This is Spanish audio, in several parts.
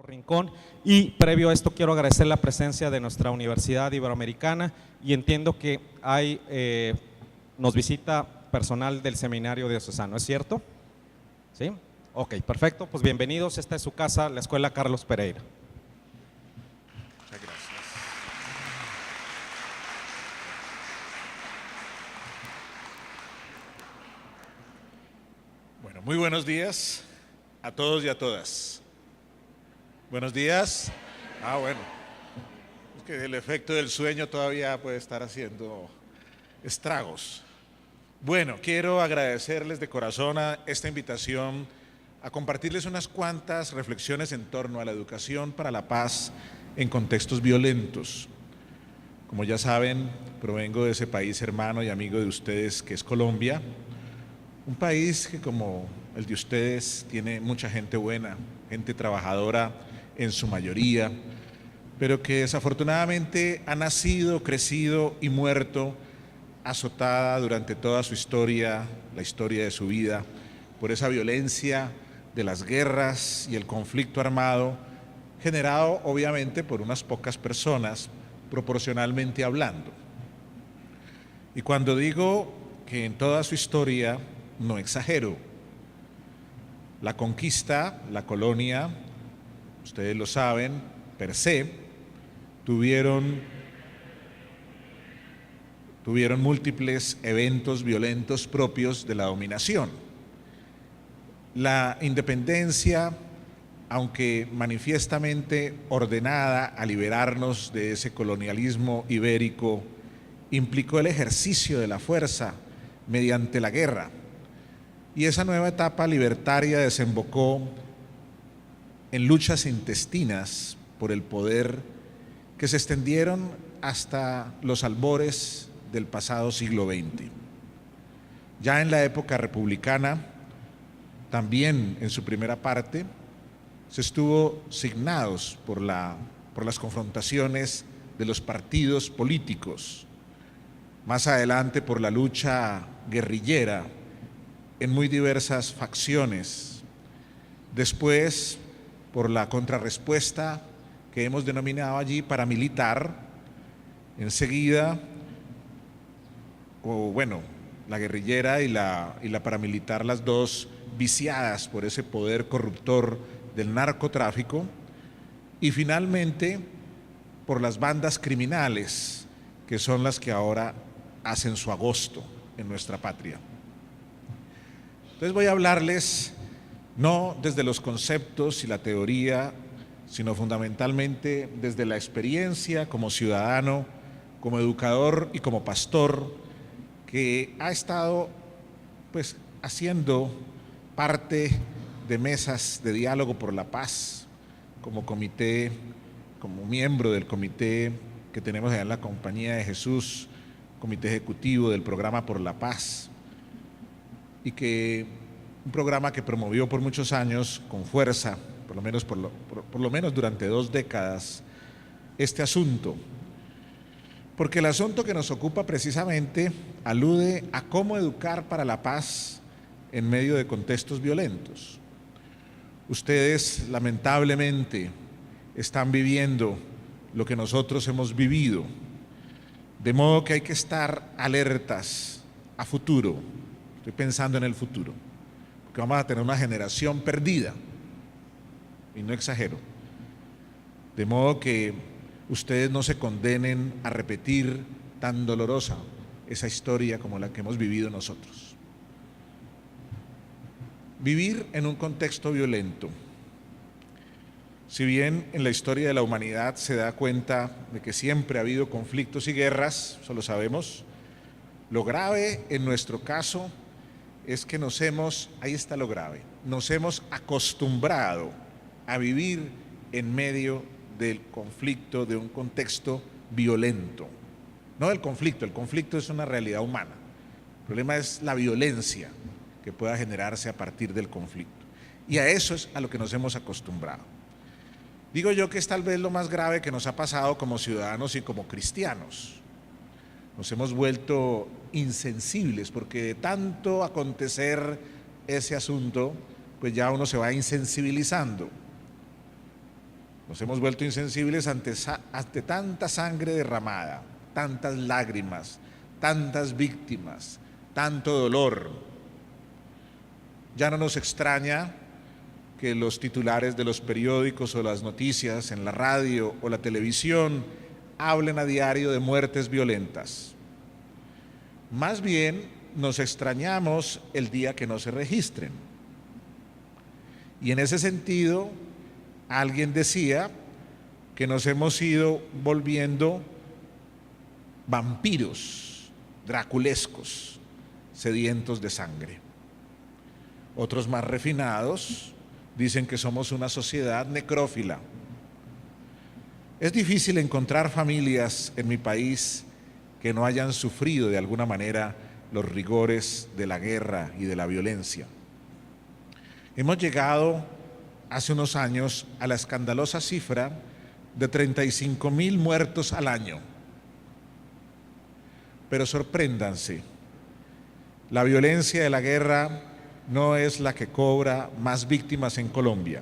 Rincón. Y previo a esto quiero agradecer la presencia de nuestra Universidad Iberoamericana y entiendo que nos visita personal del Seminario Diocesano, ¿es cierto? ¿Sí? Ok, perfecto, pues bienvenidos, esta es su casa, la Escuela Carlos Pereira. Muchas gracias. Bueno, muy buenos días a todos y a todas. Buenos días. Bueno, es que el efecto del sueño todavía puede estar haciendo estragos. Bueno, quiero agradecerles de corazón a esta invitación a compartirles unas cuantas reflexiones en torno a la educación para la paz en contextos violentos. Como ya saben, provengo de ese país hermano y amigo de ustedes que es Colombia, un país que como el de ustedes tiene mucha gente buena, gente trabajadora en su mayoría, pero que desafortunadamente ha nacido, crecido y muerto azotada durante toda su historia, la historia de su vida, por esa violencia de las guerras y el conflicto armado, generado obviamente por unas pocas personas, proporcionalmente hablando. Y cuando digo que en toda su historia, no exagero. La conquista, la colonia, ustedes lo saben, per se, tuvieron múltiples eventos violentos propios de la dominación. La independencia, aunque manifiestamente ordenada a liberarnos de ese colonialismo ibérico, implicó el ejercicio de la fuerza mediante la guerra. Y esa nueva etapa libertaria desembocó en luchas intestinas por el poder que se extendieron hasta los albores del pasado siglo XX. Ya en la época republicana, también en su primera parte, se estuvo signados por las confrontaciones de los partidos políticos, más adelante por la lucha guerrillera en muy diversas facciones, después por la contrarrespuesta que hemos denominado allí paramilitar, enseguida, la guerrillera y la paramilitar, las dos viciadas por ese poder corruptor del narcotráfico, y finalmente por las bandas criminales, que son las que ahora hacen su agosto en nuestra patria. Entonces voy a hablarles no desde los conceptos y la teoría, sino fundamentalmente desde la experiencia como ciudadano, como educador y como pastor, que ha estado haciendo parte de mesas de diálogo por la paz, como comité, como miembro del comité que tenemos allá en la Compañía de Jesús, comité ejecutivo del programa Por la Paz, y que un programa que promovió por muchos años con fuerza, por lo menos durante 2 décadas, este asunto. Porque el asunto que nos ocupa precisamente alude a cómo educar para la paz en medio de contextos violentos. Ustedes lamentablemente están viviendo lo que nosotros hemos vivido, de modo que hay que estar alertas a futuro. Estoy pensando en el futuro, porque vamos a tener una generación perdida, y no exagero, de modo que ustedes no se condenen a repetir tan dolorosa esa historia como la que hemos vivido nosotros. Vivir en un contexto violento, si bien en la historia de la humanidad se da cuenta de que siempre ha habido conflictos y guerras, eso lo sabemos, lo grave en nuestro caso es que ahí está lo grave, nos hemos acostumbrado a vivir en medio del conflicto, de un contexto violento. No del conflicto, el conflicto es una realidad humana. El problema es la violencia que pueda generarse a partir del conflicto. Y a eso es a lo que nos hemos acostumbrado. Digo yo que es tal vez lo más grave que nos ha pasado como ciudadanos y como cristianos. Nos hemos vuelto insensibles porque de tanto acontecer ese asunto, pues ya uno se va insensibilizando. Nos hemos vuelto insensibles ante tanta sangre derramada, tantas lágrimas, tantas víctimas, tanto dolor. Ya no nos extraña que los titulares de los periódicos o las noticias en la radio o la televisión hablen a diario de muertes violentas. Más bien nos extrañamos el día que no se registren. Y en ese sentido, alguien decía que nos hemos ido volviendo vampiros draculescos, sedientos de sangre. Otros más refinados dicen que somos una sociedad necrófila. Es difícil encontrar familias en mi país que no hayan sufrido de alguna manera los rigores de la guerra y de la violencia. Hemos llegado hace unos años a la escandalosa cifra de 35.000 muertos al año. Pero sorpréndanse, la violencia de la guerra no es la que cobra más víctimas en Colombia.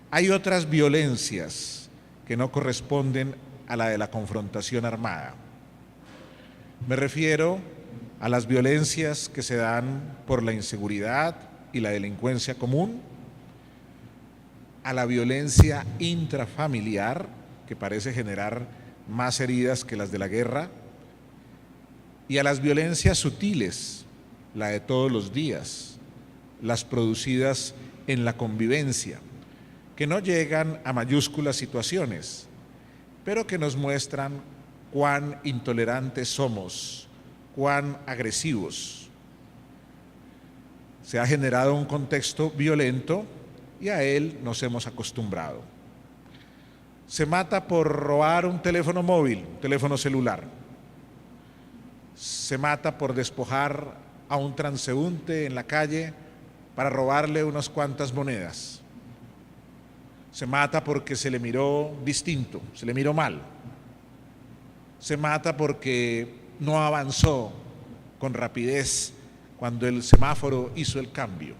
Hay otras violencias que no corresponden a la de la confrontación armada. Me refiero a las violencias que se dan por la inseguridad y la delincuencia común, a la violencia intrafamiliar, que parece generar más heridas que las de la guerra, y a las violencias sutiles, la de todos los días, las producidas en la convivencia, que no llegan a mayúsculas situaciones, pero que nos muestran cuán intolerantes somos, cuán agresivos. Se ha generado un contexto violento y a él nos hemos acostumbrado. Se mata por robar un teléfono móvil, un teléfono celular. Se mata por despojar a un transeúnte en la calle para robarle unas cuantas monedas. Se mata porque se le miró distinto, se le miró mal. Se mata porque no avanzó con rapidez cuando el semáforo hizo el cambio.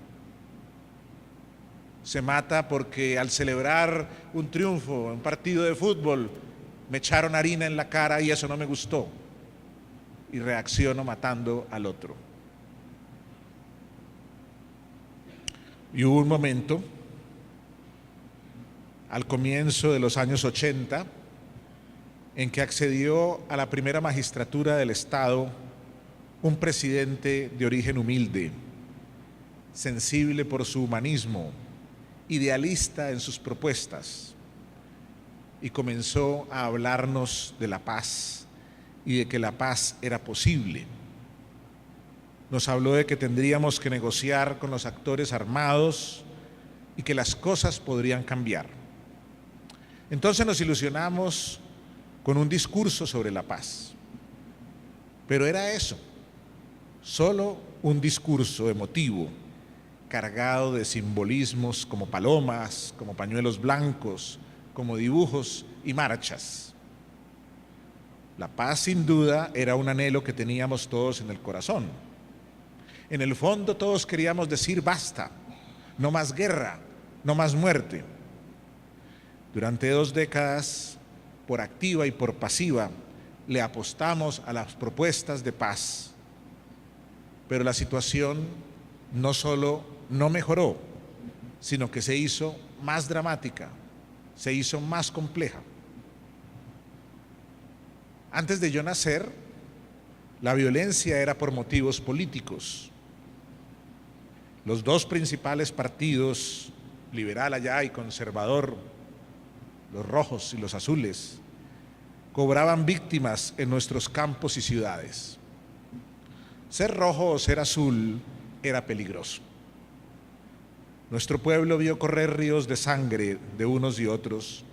Se mata porque al celebrar un triunfo, un partido de fútbol, me echaron harina en la cara y eso no me gustó. Y reacciono matando al otro. Y hubo un momento, al comienzo de los años 80, en que accedió a la primera magistratura del Estado un presidente de origen humilde, sensible por su humanismo, idealista en sus propuestas, y comenzó a hablarnos de la paz y de que la paz era posible. Nos habló de que tendríamos que negociar con los actores armados y que las cosas podrían cambiar. Entonces nos ilusionamos con un discurso sobre la paz. Pero era eso, solo un discurso emotivo, cargado de simbolismos como palomas, como pañuelos blancos, como dibujos y marchas. La paz, sin duda, era un anhelo que teníamos todos en el corazón. En el fondo todos queríamos decir basta, no más guerra, no más muerte. Durante 2 décadas, por activa y por pasiva, le apostamos a las propuestas de paz. Pero la situación no solo no mejoró, sino que se hizo más dramática, se hizo más compleja. Antes de yo nacer, la violencia era por motivos políticos. Los 2 principales partidos, liberal allá y conservador, los rojos y los azules, cobraban víctimas en nuestros campos y ciudades. Ser rojo o ser azul era peligroso. Nuestro pueblo vio correr ríos de sangre de unos y otros,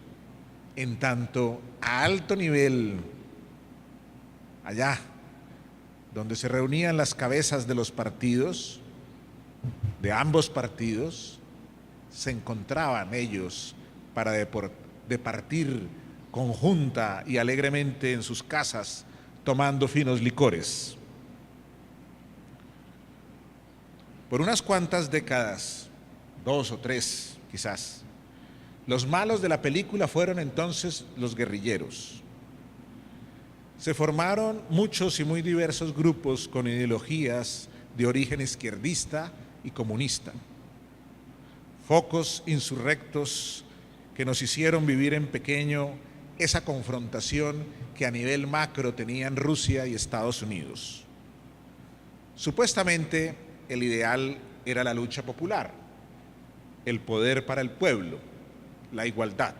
en tanto a alto nivel, allá donde se reunían las cabezas de los partidos, de ambos partidos, se encontraban ellos para departir conjunta y alegremente en sus casas, tomando finos licores. Por unas cuantas décadas, 2 o 3 quizás, Los malos de la película fueron entonces los guerrilleros. Se formaron muchos y muy diversos grupos con ideologías de origen izquierdista y comunista. Focos insurrectos que nos hicieron vivir en pequeño esa confrontación que a nivel macro tenían Rusia y Estados Unidos. Supuestamente el ideal era la lucha popular, el poder para el pueblo, la igualdad.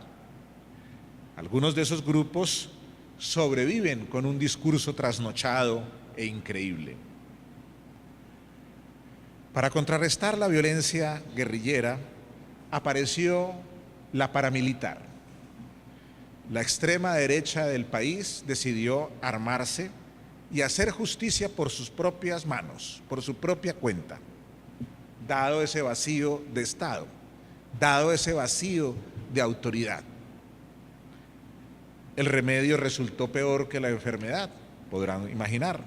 Algunos de esos grupos sobreviven con un discurso trasnochado e increíble. Para contrarrestar la violencia guerrillera, apareció la paramilitar. La extrema derecha del país decidió armarse y hacer justicia por sus propias manos, por su propia cuenta, dado ese vacío de Estado, dado ese vacío de autoridad. El remedio resultó peor que la enfermedad, podrán imaginar,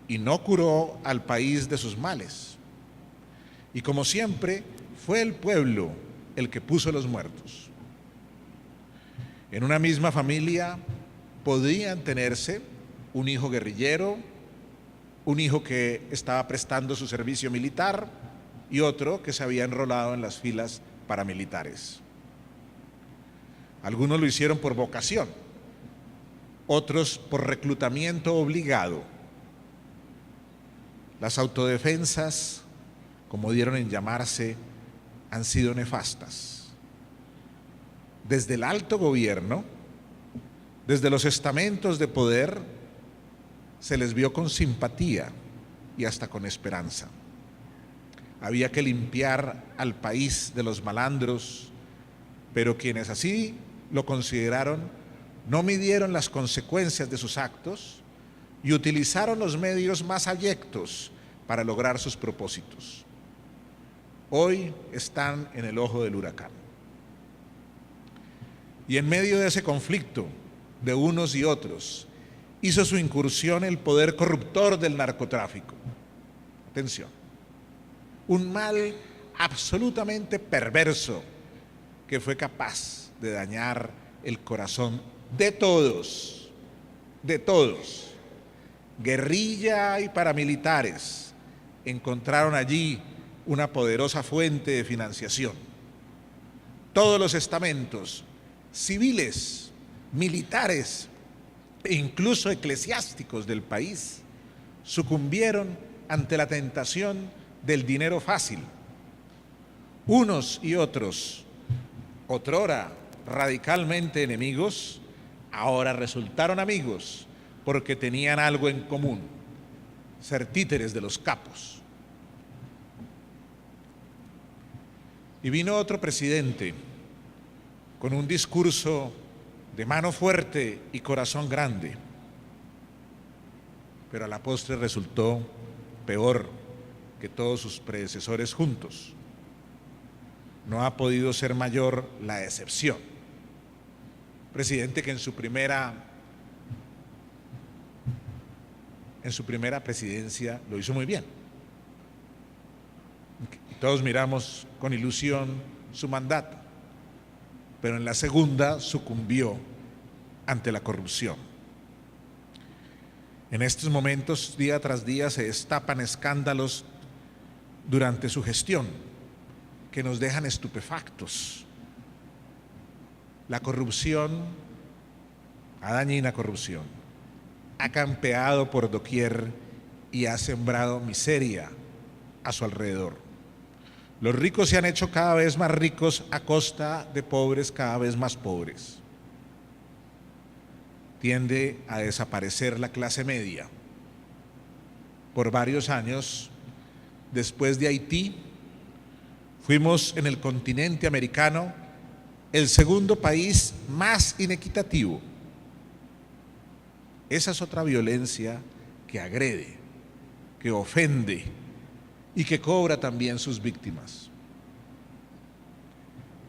y no curó al país de sus males. Y como siempre, fue el pueblo el que puso los muertos. En una misma familia podían tenerse un hijo guerrillero, un hijo que estaba prestando su servicio militar y otro que se había enrolado en las filas paramilitares. Algunos lo hicieron por vocación, otros por reclutamiento obligado. Las autodefensas, como dieron en llamarse, han sido nefastas. Desde el alto gobierno, desde los estamentos de poder, se les vio con simpatía y hasta con esperanza. Había que limpiar al país de los malandros, pero quienes así lo consideraron no midieron las consecuencias de sus actos y utilizaron los medios más abyectos para lograr sus propósitos. Hoy están en el ojo del huracán. Y en medio de ese conflicto de unos y otros, hizo su incursión el poder corruptor del narcotráfico. Atención, un mal absolutamente perverso que fue capaz de dañar el corazón de todos, de todos. Guerrilla y paramilitares encontraron allí una poderosa fuente de financiación. Todos los estamentos civiles, militares e incluso eclesiásticos del país sucumbieron ante la tentación del dinero fácil. Unos y otros, otrora radicalmente enemigos, ahora resultaron amigos porque tenían algo en común: ser títeres de los capos. Y vino otro presidente con un discurso de mano fuerte y corazón grande, pero a la postre resultó peor que todos sus predecesores juntos. No ha podido ser mayor la decepción. Presidente que en su primera presidencia lo hizo muy bien. Todos miramos con ilusión su mandato, pero en la segunda sucumbió ante la corrupción. En estos momentos, día tras día, se destapan escándalos durante su gestión que nos dejan estupefactos. La corrupción, la dañina corrupción, ha campeado por doquier y ha sembrado miseria a su alrededor. Los ricos se han hecho cada vez más ricos a costa de pobres cada vez más pobres. Tiende a desaparecer la clase media. Por varios años, después de Haití, fuimos en el continente americano el segundo país más inequitativo. Esa es otra violencia que agrede, que ofende y que cobra también sus víctimas.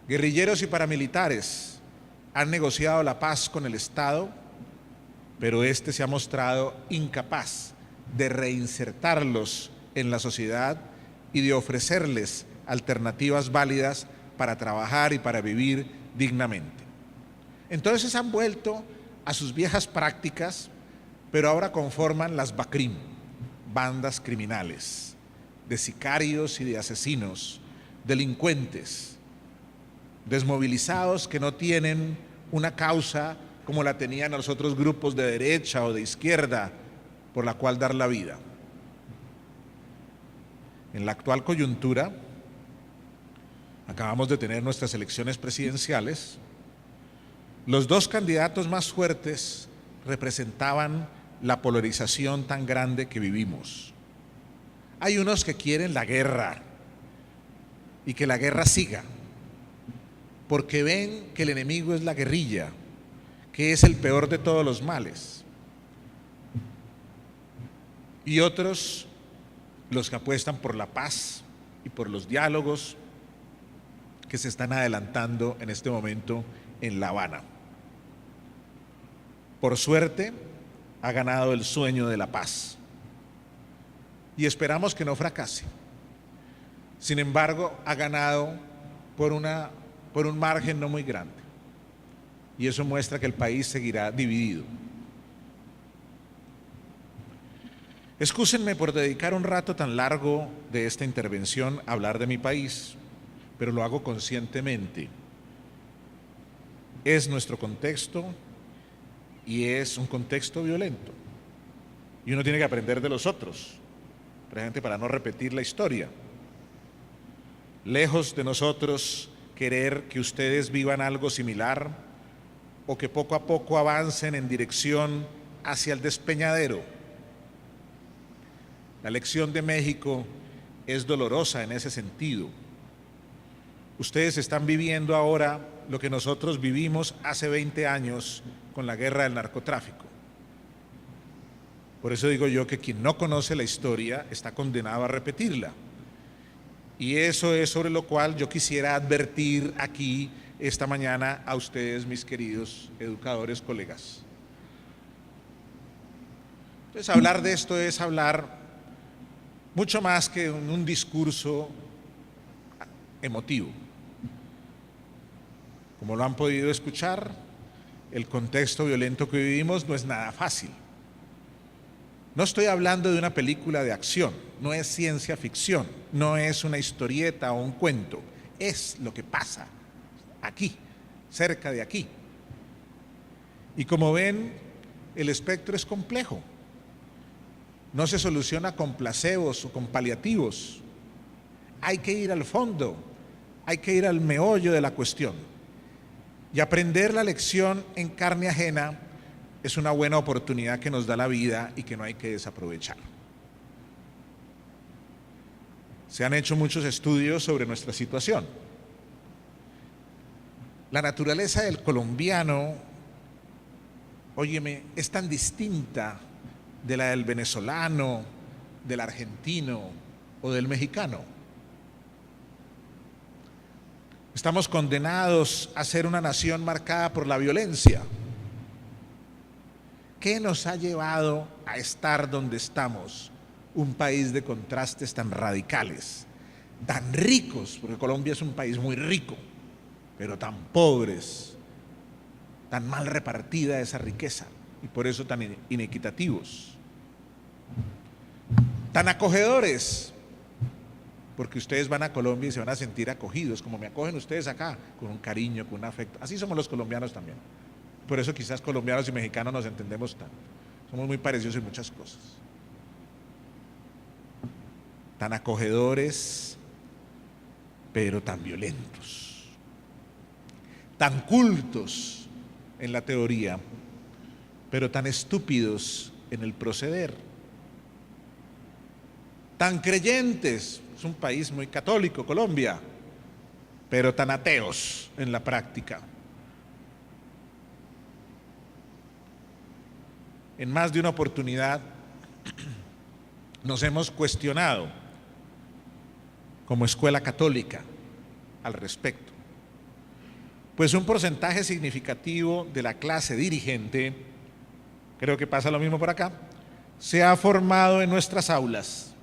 Guerrilleros y paramilitares han negociado la paz con el Estado, pero este se ha mostrado incapaz de reinsertarlos en la sociedad y de ofrecerles alternativas válidas para trabajar y para vivir dignamente. Entonces han vuelto a sus viejas prácticas, pero ahora conforman las BACRIM, bandas criminales, de sicarios y de asesinos, delincuentes, desmovilizados que no tienen una causa como la tenían los otros grupos de derecha o de izquierda por la cual dar la vida. En la actual coyuntura, acabamos de tener nuestras elecciones presidenciales, los dos candidatos más fuertes representaban la polarización tan grande que vivimos. Hay unos que quieren la guerra y que la guerra siga, porque ven que el enemigo es la guerrilla, que es el peor de todos los males. Y otros, los que apuestan por la paz y por los diálogos que se están adelantando en este momento en La Habana. Por suerte, ha ganado el sueño de la paz y esperamos que no fracase. Sin embargo, ha ganado por un margen no muy grande y eso muestra que el país seguirá dividido. Excúsenme por dedicar un rato tan largo de esta intervención a hablar de mi país, pero lo hago conscientemente. Es nuestro contexto y es un contexto violento. Y uno tiene que aprender de los otros, precisamente para no repetir la historia. Lejos de nosotros querer que ustedes vivan algo similar o que poco a poco avancen en dirección hacia el despeñadero. La lección de México es dolorosa en ese sentido. Ustedes están viviendo ahora lo que nosotros vivimos hace 20 años con la guerra del narcotráfico. Por eso digo yo que quien no conoce la historia está condenado a repetirla. Y eso es sobre lo cual yo quisiera advertir aquí esta mañana a ustedes, mis queridos educadores, colegas. Entonces, hablar de esto es hablar mucho más que un discurso emotivo. Como lo han podido escuchar, el contexto violento que vivimos no es nada fácil. No estoy hablando de una película de acción, no es ciencia ficción, no es una historieta o un cuento, es lo que pasa aquí, cerca de aquí. Y como ven, el espectro es complejo. No se soluciona con placebos o con paliativos. Hay que ir al fondo, hay que ir al meollo de la cuestión. Y aprender la lección en carne ajena es una buena oportunidad que nos da la vida y que no hay que desaprovechar. Se han hecho muchos estudios sobre nuestra situación. La naturaleza del colombiano, óyeme, es tan distinta de la del venezolano, del argentino o del mexicano. Estamos condenados a ser una nación marcada por la violencia. ¿Qué nos ha llevado a estar donde estamos? Un país de contrastes tan radicales, tan ricos, porque Colombia es un país muy rico, pero tan pobres, tan mal repartida esa riqueza y por eso tan inequitativos, tan acogedores, porque ustedes van a Colombia y se van a sentir acogidos, como me acogen ustedes acá, con un cariño, con un afecto. Así somos los colombianos también. Por eso quizás colombianos y mexicanos nos entendemos tanto. Somos muy parecidos en muchas cosas. Tan acogedores, pero tan violentos. Tan cultos en la teoría, pero tan estúpidos en el proceder. Tan creyentes, es un país muy católico, Colombia, pero tan ateos en la práctica. En más de una oportunidad nos hemos cuestionado como escuela católica al respecto. Pues un porcentaje significativo de la clase dirigente, creo que pasa lo mismo por acá, se ha formado en nuestras aulas,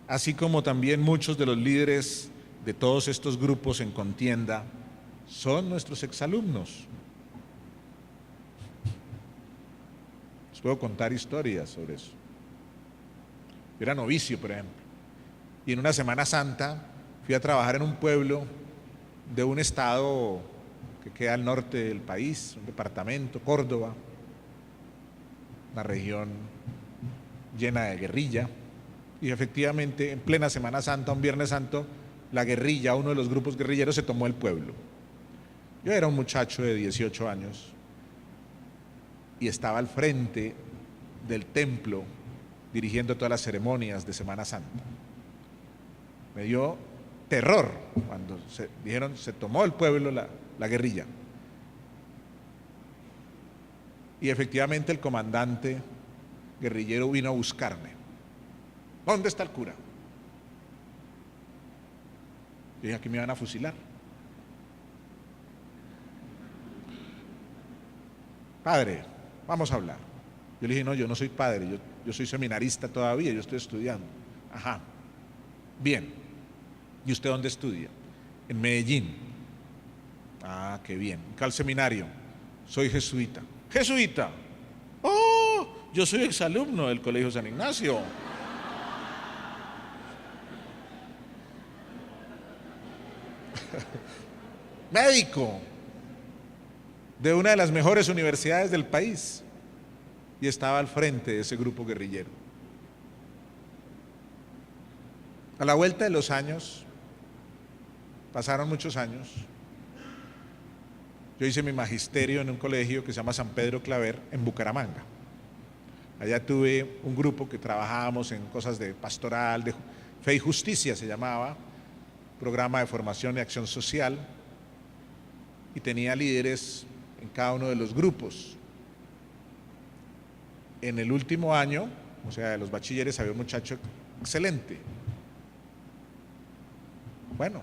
así como también muchos de los líderes de todos estos grupos en contienda son nuestros exalumnos. Les puedo contar historias sobre eso. Yo era novicio, por ejemplo, y en una Semana Santa fui a trabajar en un pueblo de un estado que queda al norte del país, un departamento, Córdoba, una región llena de guerrilla, y efectivamente en plena Semana Santa, un Viernes Santo, la guerrilla, uno de los grupos guerrilleros se tomó el pueblo. Yo era un muchacho de 18 años y estaba al frente del templo dirigiendo todas las ceremonias de Semana Santa. Me dio terror cuando dijeron se tomó el pueblo la guerrilla. Y efectivamente el comandante guerrillero vino a buscarme. ¿Dónde está el cura? Yo dije, aquí me van a fusilar. Padre, vamos a hablar. Yo le dije, no, yo no soy padre, yo soy seminarista todavía, yo estoy estudiando. Ajá, bien. ¿Y usted dónde estudia? En Medellín. Ah, qué bien. ¿Cuál seminario? Soy jesuita. ¿Jesuita? ¡Oh! Yo soy exalumno del Colegio San Ignacio. Médico de una de las mejores universidades del país y estaba al frente de ese grupo guerrillero. A la vuelta de los años, pasaron muchos años, yo hice mi magisterio en un colegio que se llama San Pedro Claver en Bucaramanga. Allá tuve un grupo que trabajábamos en cosas de pastoral, de fe y justicia se llamaba, programa de formación y acción social, y tenía líderes en cada uno de los grupos. En el último año, o sea, de los bachilleres, había un muchacho excelente. Bueno,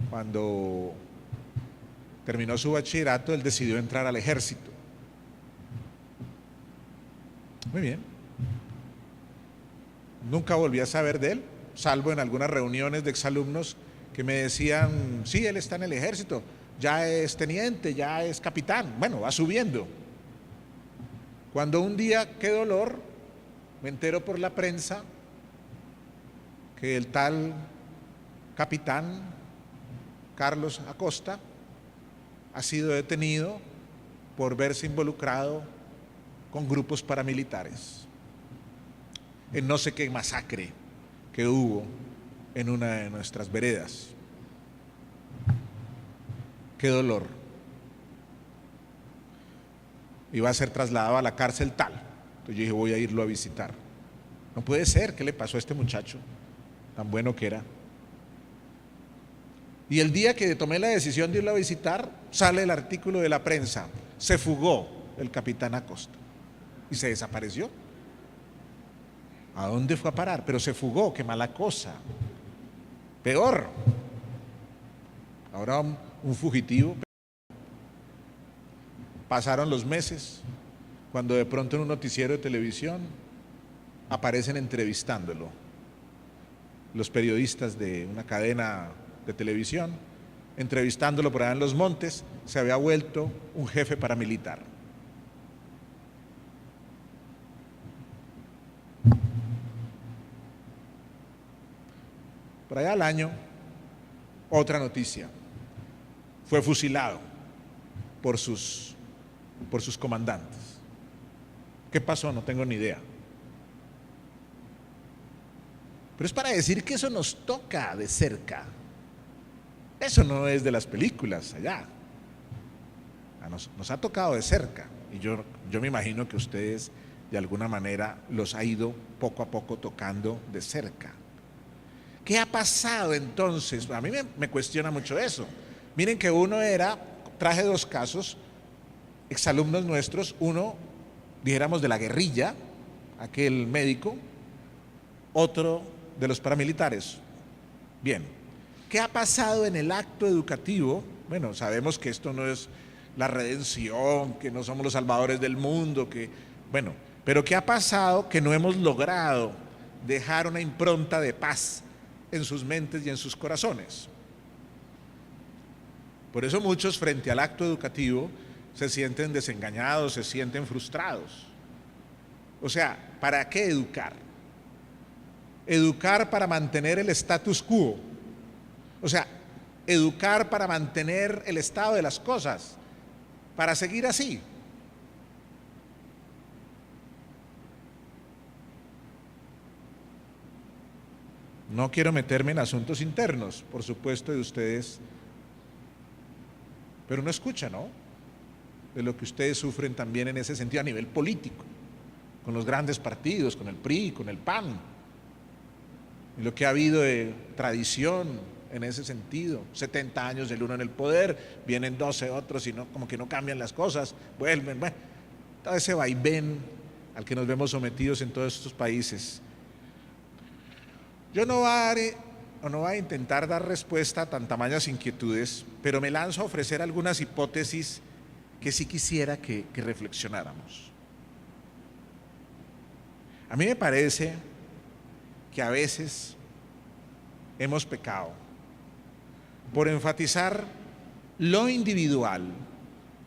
cuando terminó su bachillerato, él decidió entrar al ejército. Muy bien. Nunca volví a saber de él, salvo en algunas reuniones de exalumnos que me decían, sí, él está en el ejército, ya es teniente, ya es capitán, bueno, va subiendo. Cuando un día, qué dolor, me entero por la prensa que el tal capitán Carlos Acosta ha sido detenido por verse involucrado con grupos paramilitares en no sé qué masacre que hubo en una de nuestras veredas. Qué dolor. Iba a ser trasladado a la cárcel tal. Entonces yo dije, voy a irlo a visitar. No puede ser, ¿qué le pasó a este muchacho? Tan bueno que era. Y el día que tomé la decisión de irlo a visitar, sale el artículo de la prensa. Se fugó el capitán Acosta y se desapareció. ¿A dónde fue a parar? Pero se fugó, qué mala cosa. Peor. Ahora un fugitivo. Pasaron los meses, cuando de pronto en un noticiero de televisión aparecen entrevistándolo. Los periodistas de una cadena de televisión, entrevistándolo por allá en Los Montes, se había vuelto un jefe paramilitar. Por allá al año, otra noticia, fue fusilado por sus comandantes. ¿Qué pasó? No tengo ni idea. Pero es para decir que eso nos toca de cerca. Eso no es de las películas allá. Nos ha tocado de cerca. Y yo me imagino que ustedes de alguna manera los ha ido poco a poco tocando de cerca. ¿Qué ha pasado entonces? A mí me cuestiona mucho eso. Miren que traje dos casos, exalumnos nuestros, uno, dijéramos, de la guerrilla, aquel médico, otro de los paramilitares. Bien, ¿qué ha pasado en el acto educativo? Bueno, sabemos que esto no es la redención, que no somos los salvadores del mundo, pero ¿qué ha pasado que no hemos logrado dejar una impronta de paz en sus mentes y en sus corazones. Por eso muchos frente al acto educativo se sienten desengañados, se sienten frustrados. O sea, ¿para qué educar? Educar para mantener el status quo. O sea, educar para mantener el estado de las cosas, para seguir así. No quiero meterme en asuntos internos, por supuesto, de ustedes, pero uno escucha, ¿no?, de lo que ustedes sufren también en ese sentido a nivel político, con los grandes partidos, con el PRI, con el PAN, y lo que ha habido de tradición en ese sentido. 70 años el uno en el poder, vienen 12 otros y no, como que no cambian las cosas, vuelven, bueno, todo ese vaivén al que nos vemos sometidos en todos estos países. Yo no voy a intentar dar respuesta a tan tamañas inquietudes, pero me lanzo a ofrecer algunas hipótesis que sí quisiera que reflexionáramos. A mí me parece que a veces hemos pecado por enfatizar lo individual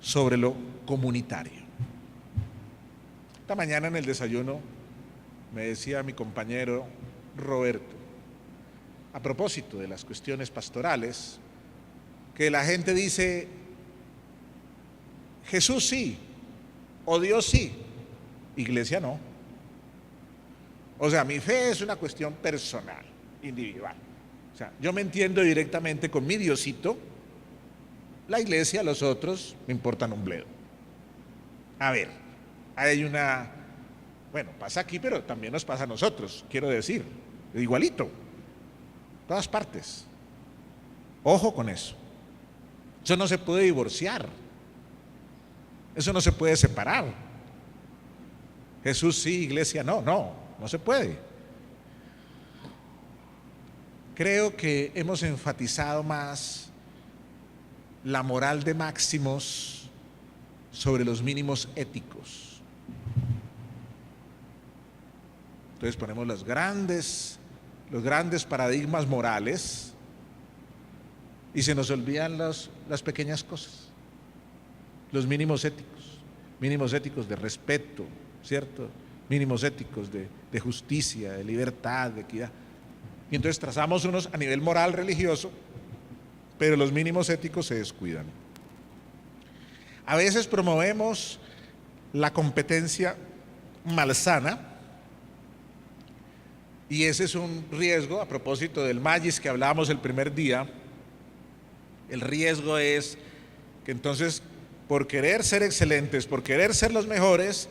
sobre lo comunitario. Esta mañana en el desayuno me decía mi compañero Roberto, a propósito de las cuestiones pastorales, que la gente dice, Jesús sí, o Dios sí, iglesia no. O sea, mi fe es una cuestión personal, individual. O sea, yo me entiendo directamente con mi Diosito, la iglesia, los otros, me importan un bledo. A ver, hay una, bueno, pasa aquí, pero también nos pasa a nosotros, quiero decir, igualito, todas partes. Ojo con eso. Eso no se puede divorciar. Eso no se puede separar. Jesús sí, iglesia no, no se puede. Creo que hemos enfatizado más la moral de máximos sobre los mínimos éticos. Entonces ponemos los grandes paradigmas morales y se nos olvidan las pequeñas cosas, los mínimos éticos de respeto, ¿cierto? Mínimos éticos de justicia, de libertad, de equidad. Y entonces trazamos unos a nivel moral religioso, pero los mínimos éticos se descuidan. A veces promovemos la competencia malsana, y ese es un riesgo. A propósito del Magis que hablábamos el primer día, el riesgo es que entonces, por querer ser excelentes, por querer ser los mejores,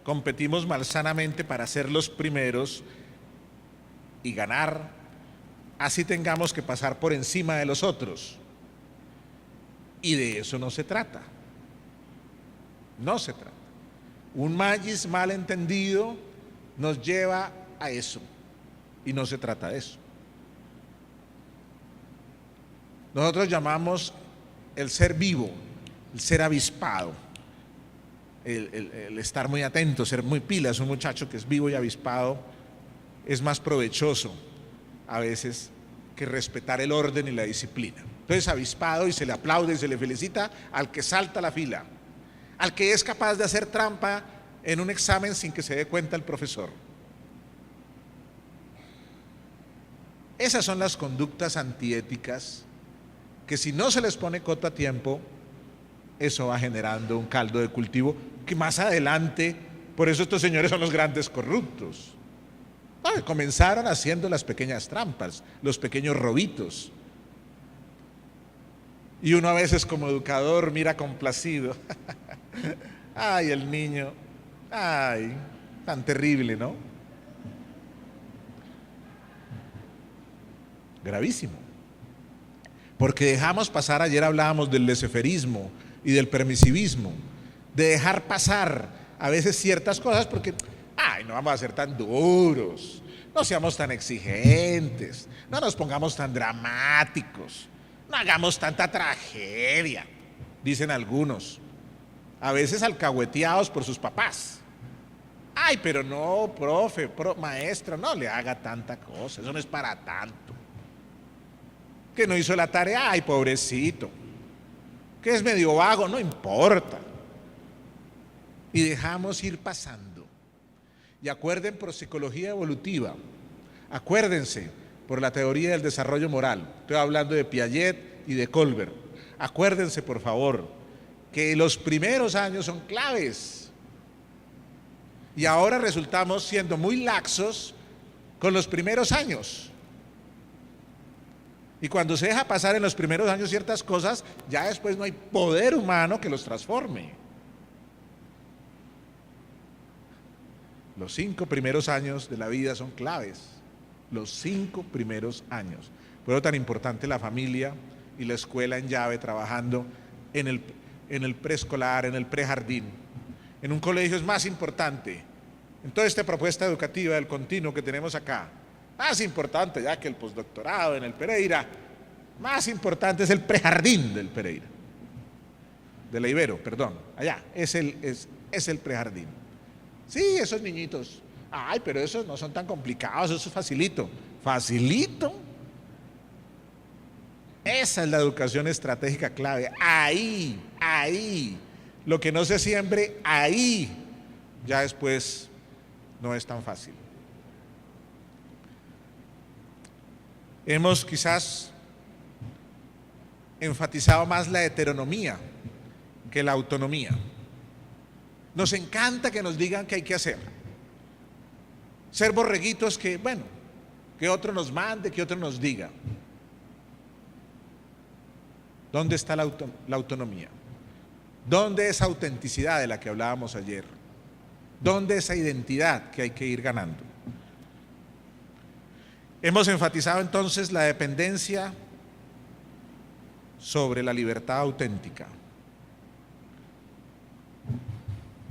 competimos malsanamente para ser los primeros y ganar, así tengamos que pasar por encima de los otros. Y de eso no se trata. No se trata. Un Magis mal entendido nos lleva a eso. Y no se trata de eso. Nosotros llamamos el ser vivo, el ser avispado, el estar muy atento, ser muy pilas. Un muchacho que es vivo y avispado es más provechoso a veces que respetar el orden y la disciplina. Entonces, avispado, y se le aplaude y se le felicita al que salta la fila, al que es capaz de hacer trampa en un examen sin que se dé cuenta el profesor. Esas son las conductas antiéticas que, si no se les pone coto a tiempo, eso va generando un caldo de cultivo que más adelante, por eso estos señores son los grandes corruptos. Comenzaron haciendo las pequeñas trampas, los pequeños robitos. Y uno a veces como educador mira complacido. Ay, el niño, ay, tan terrible, ¿no? Gravísimo. Porque dejamos pasar, ayer hablábamos del laissez-fairismo y del permisivismo, de dejar pasar a veces ciertas cosas porque, ay, no vamos a ser tan duros, no seamos tan exigentes, no nos pongamos tan dramáticos, no hagamos tanta tragedia, dicen algunos, a veces alcahueteados por sus papás. Ay, pero no, profe, maestro, no le haga tanta cosa, eso no es para tanto. Que no hizo la tarea, ay, pobrecito. Que es medio vago, no importa. Y dejamos ir pasando. Y acuerden por psicología evolutiva, acuérdense por la teoría del desarrollo moral, estoy hablando de Piaget y de Kohlberg, acuérdense por favor que los primeros años son claves. Y ahora resultamos siendo muy laxos con los primeros años. Y cuando se deja pasar en los primeros años ciertas cosas, ya después no hay poder humano que los transforme. Los 5 primeros años de la vida son claves. Los 5 primeros años. Por eso tan importante la familia y la escuela en llave, trabajando en el preescolar, en el prejardín. En un colegio es más importante. En toda esta propuesta educativa del continuo que tenemos acá, más importante ya que el postdoctorado en el Pereira, más importante es el prejardín del Pereira, de la Ibero, perdón, allá, es el prejardín. Sí, esos niñitos, ay, pero esos no son tan complicados, eso es facilito. ¿Facilito? Esa es la educación estratégica clave, ahí, lo que no se siembre, ahí, ya después no es tan fácil. Hemos quizás enfatizado más la heteronomía que la autonomía. Nos encanta que nos digan qué hay que hacer. Ser borreguitos que, bueno, que otro nos mande, que otro nos diga. ¿Dónde está la autonomía? ¿Dónde esa autenticidad de la que hablábamos ayer? ¿Dónde esa identidad que hay que ir ganando? Hemos enfatizado entonces la dependencia sobre la libertad auténtica.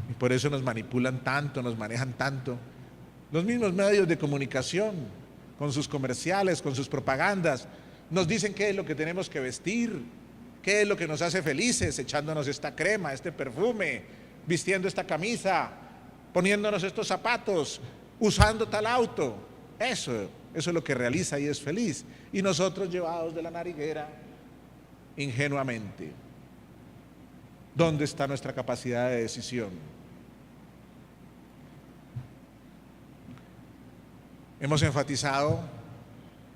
Y por eso nos manipulan tanto, nos manejan tanto. Los mismos medios de comunicación, con sus comerciales, con sus propagandas, nos dicen qué es lo que tenemos que vestir, qué es lo que nos hace felices, echándonos esta crema, este perfume, vistiendo esta camisa, poniéndonos estos zapatos, usando tal auto. Eso es lo que realiza y es feliz. Y nosotros llevados de la nariguera, ingenuamente. ¿Dónde está nuestra capacidad de decisión? Hemos enfatizado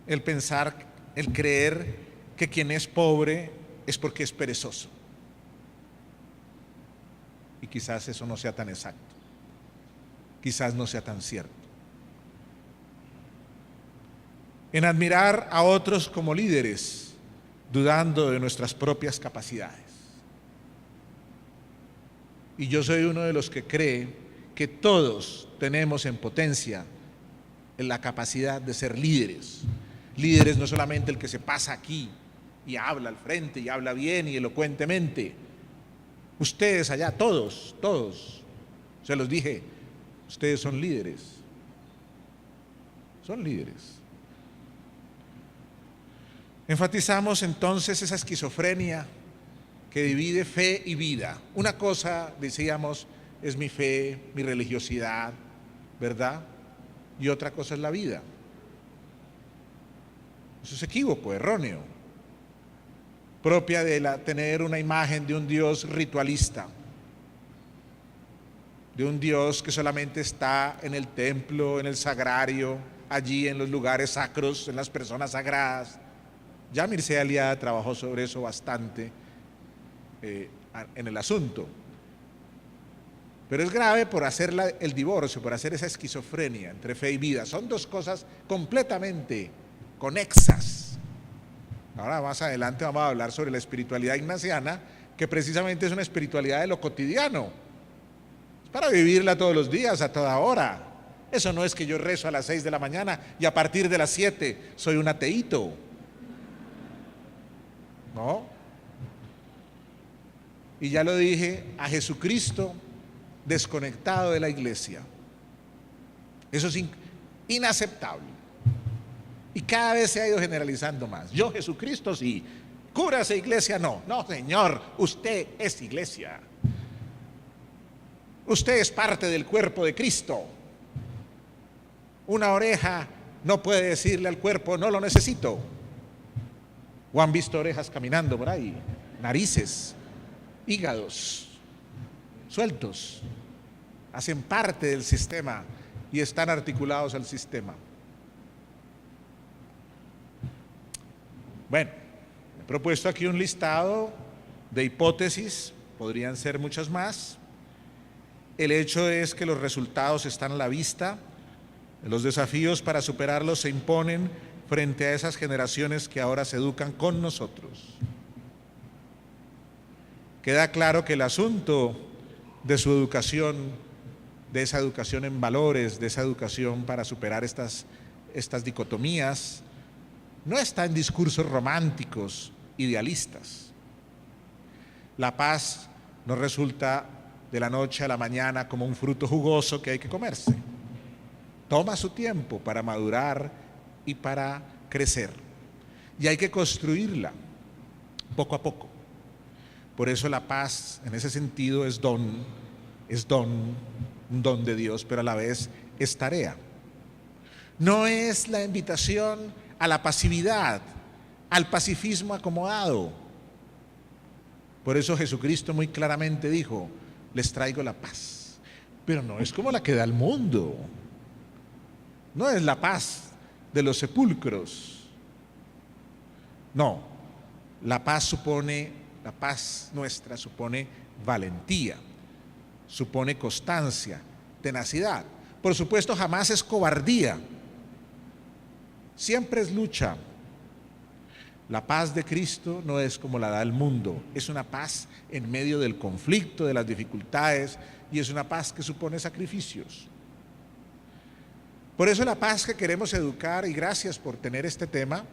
el pensar, el creer que quien es pobre es porque es perezoso. Y quizás eso no sea tan exacto. Quizás no sea tan cierto. En admirar a otros como líderes, dudando de nuestras propias capacidades. Y yo soy uno de los que cree que todos tenemos en potencia en la capacidad de ser líderes. Líderes no solamente el que se pasa aquí y habla al frente y habla bien y elocuentemente. Ustedes allá, todos, se los dije, ustedes son líderes. Son líderes. Enfatizamos entonces esa esquizofrenia que divide fe y vida. Una cosa, decíamos, es mi fe, mi religiosidad, ¿verdad? Y otra cosa es la vida. Eso es equívoco, erróneo, propia de tener una imagen de un Dios ritualista, de un Dios que solamente está en el templo, en el sagrario, allí en los lugares sacros, en las personas sagradas. Ya Mircea Eliade trabajó sobre eso bastante en el asunto. Pero es grave por hacer el divorcio, por hacer esa esquizofrenia entre fe y vida. Son dos cosas completamente conexas. Ahora más adelante vamos a hablar sobre la espiritualidad ignaciana, que precisamente es una espiritualidad de lo cotidiano. Es para vivirla todos los días, a toda hora. Eso no es que yo rezo a las 6 de la mañana y a partir de las 7 soy un ateíto. No. Y ya lo dije, a Jesucristo desconectado de la iglesia. Eso es inaceptable. Y cada vez se ha ido generalizando más. Yo, Jesucristo, sí. Curas e iglesia, no. No, señor, usted es iglesia. Usted es parte del cuerpo de Cristo. Una oreja no puede decirle al cuerpo, no lo necesito. ¿O han visto orejas caminando por ahí? Narices, hígados, sueltos. Hacen parte del sistema y están articulados al sistema. Bueno, he propuesto aquí un listado de hipótesis, podrían ser muchas más. El hecho es que los resultados están a la vista, los desafíos para superarlos se imponen frente a esas generaciones que ahora se educan con nosotros. Queda claro que el asunto de su educación, de esa educación en valores, de esa educación para superar estas dicotomías, no está en discursos románticos, idealistas. La paz no resulta de la noche a la mañana como un fruto jugoso que hay que comerse. Toma su tiempo para madurar y para crecer. Y hay que construirla poco a poco. Por eso la paz, en ese sentido, es un don de Dios, pero a la vez es tarea. No es la invitación a la pasividad, al pacifismo acomodado. Por eso Jesucristo muy claramente dijo: les traigo la paz, pero no es como la que da el mundo. No es la paz de los sepulcros. No, la paz nuestra supone valentía, supone constancia, tenacidad. Por supuesto, jamás es cobardía, siempre es lucha. La paz de Cristo no es como la da el mundo, es una paz en medio del conflicto, de las dificultades, y es una paz que supone sacrificios. Por eso la paz que queremos educar, y gracias por tener este tema,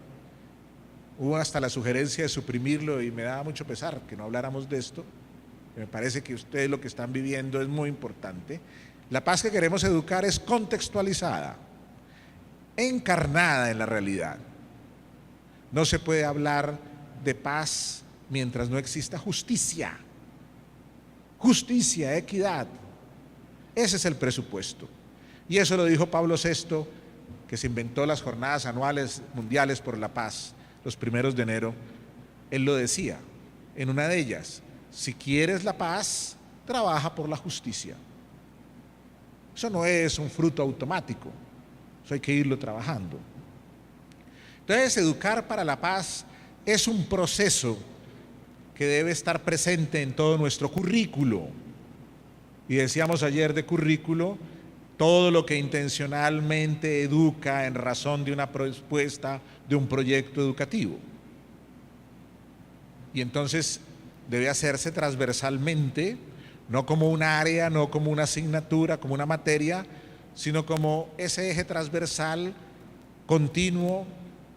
hubo hasta la sugerencia de suprimirlo y me daba mucho pesar que no habláramos de esto, que me parece que ustedes lo que están viviendo es muy importante. La paz que queremos educar es contextualizada, encarnada en la realidad. No se puede hablar de paz mientras no exista justicia. Justicia, equidad. Ese es el presupuesto. Y eso lo dijo Pablo VI, que se inventó las jornadas anuales mundiales por la paz, los 1 de enero. Él lo decía en una de ellas: si quieres la paz, trabaja por la justicia. Eso no es un fruto automático, eso hay que irlo trabajando. Entonces, educar para la paz es un proceso que debe estar presente en todo nuestro currículo. Y decíamos ayer de currículo, todo lo que intencionalmente educa en razón de una propuesta, de un proyecto educativo. Y entonces debe hacerse transversalmente, no como un área, no como una asignatura, como una materia, sino como ese eje transversal, continuo,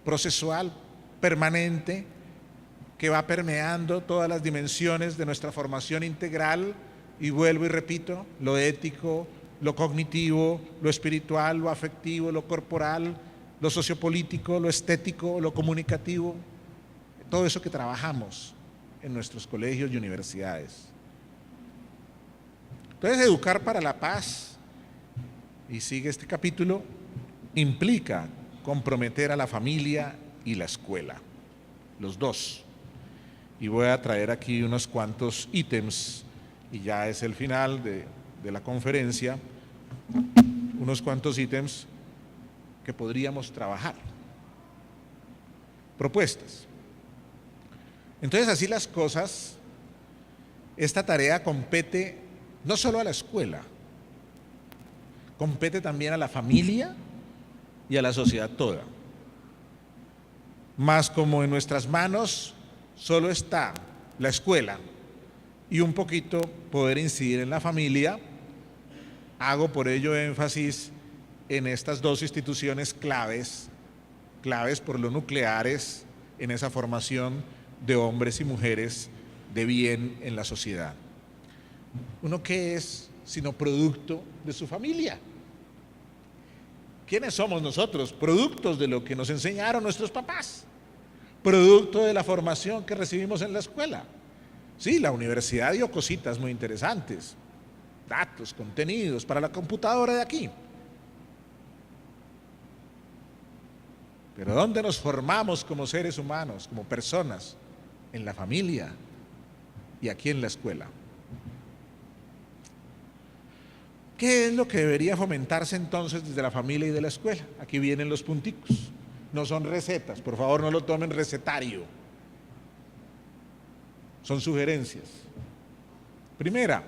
procesual, permanente, que va permeando todas las dimensiones de nuestra formación integral. Y vuelvo y repito, lo ético, lo cognitivo, lo espiritual, lo afectivo, lo corporal, lo sociopolítico, lo estético, lo comunicativo, todo eso que trabajamos en nuestros colegios y universidades. Entonces, educar para la paz, y sigue este capítulo, implica comprometer a la familia y la escuela, los dos. Y voy a traer aquí unos cuantos ítems, y ya es el final de la conferencia, unos cuantos ítems que podríamos trabajar. Propuestas. Entonces, así las cosas, esta tarea compete no solo a la escuela, compete también a la familia y a la sociedad toda. Mas como en nuestras manos solo está la escuela y un poquito poder incidir en la familia, hago por ello énfasis en estas dos instituciones claves por lo nucleares en esa formación de hombres y mujeres de bien en la sociedad. ¿Uno qué es sino producto de su familia? ¿Quiénes somos nosotros? Productos de lo que nos enseñaron nuestros papás, producto de la formación que recibimos en la escuela. Sí, la universidad dio cositas muy interesantes, datos, contenidos para la computadora de aquí. Pero ¿dónde nos formamos como seres humanos, como personas? En la familia y aquí en la escuela. ¿Qué es lo que debería fomentarse entonces desde la familia y de la escuela? Aquí vienen los punticos. No son recetas, por favor no lo tomen recetario. Son sugerencias. Primera,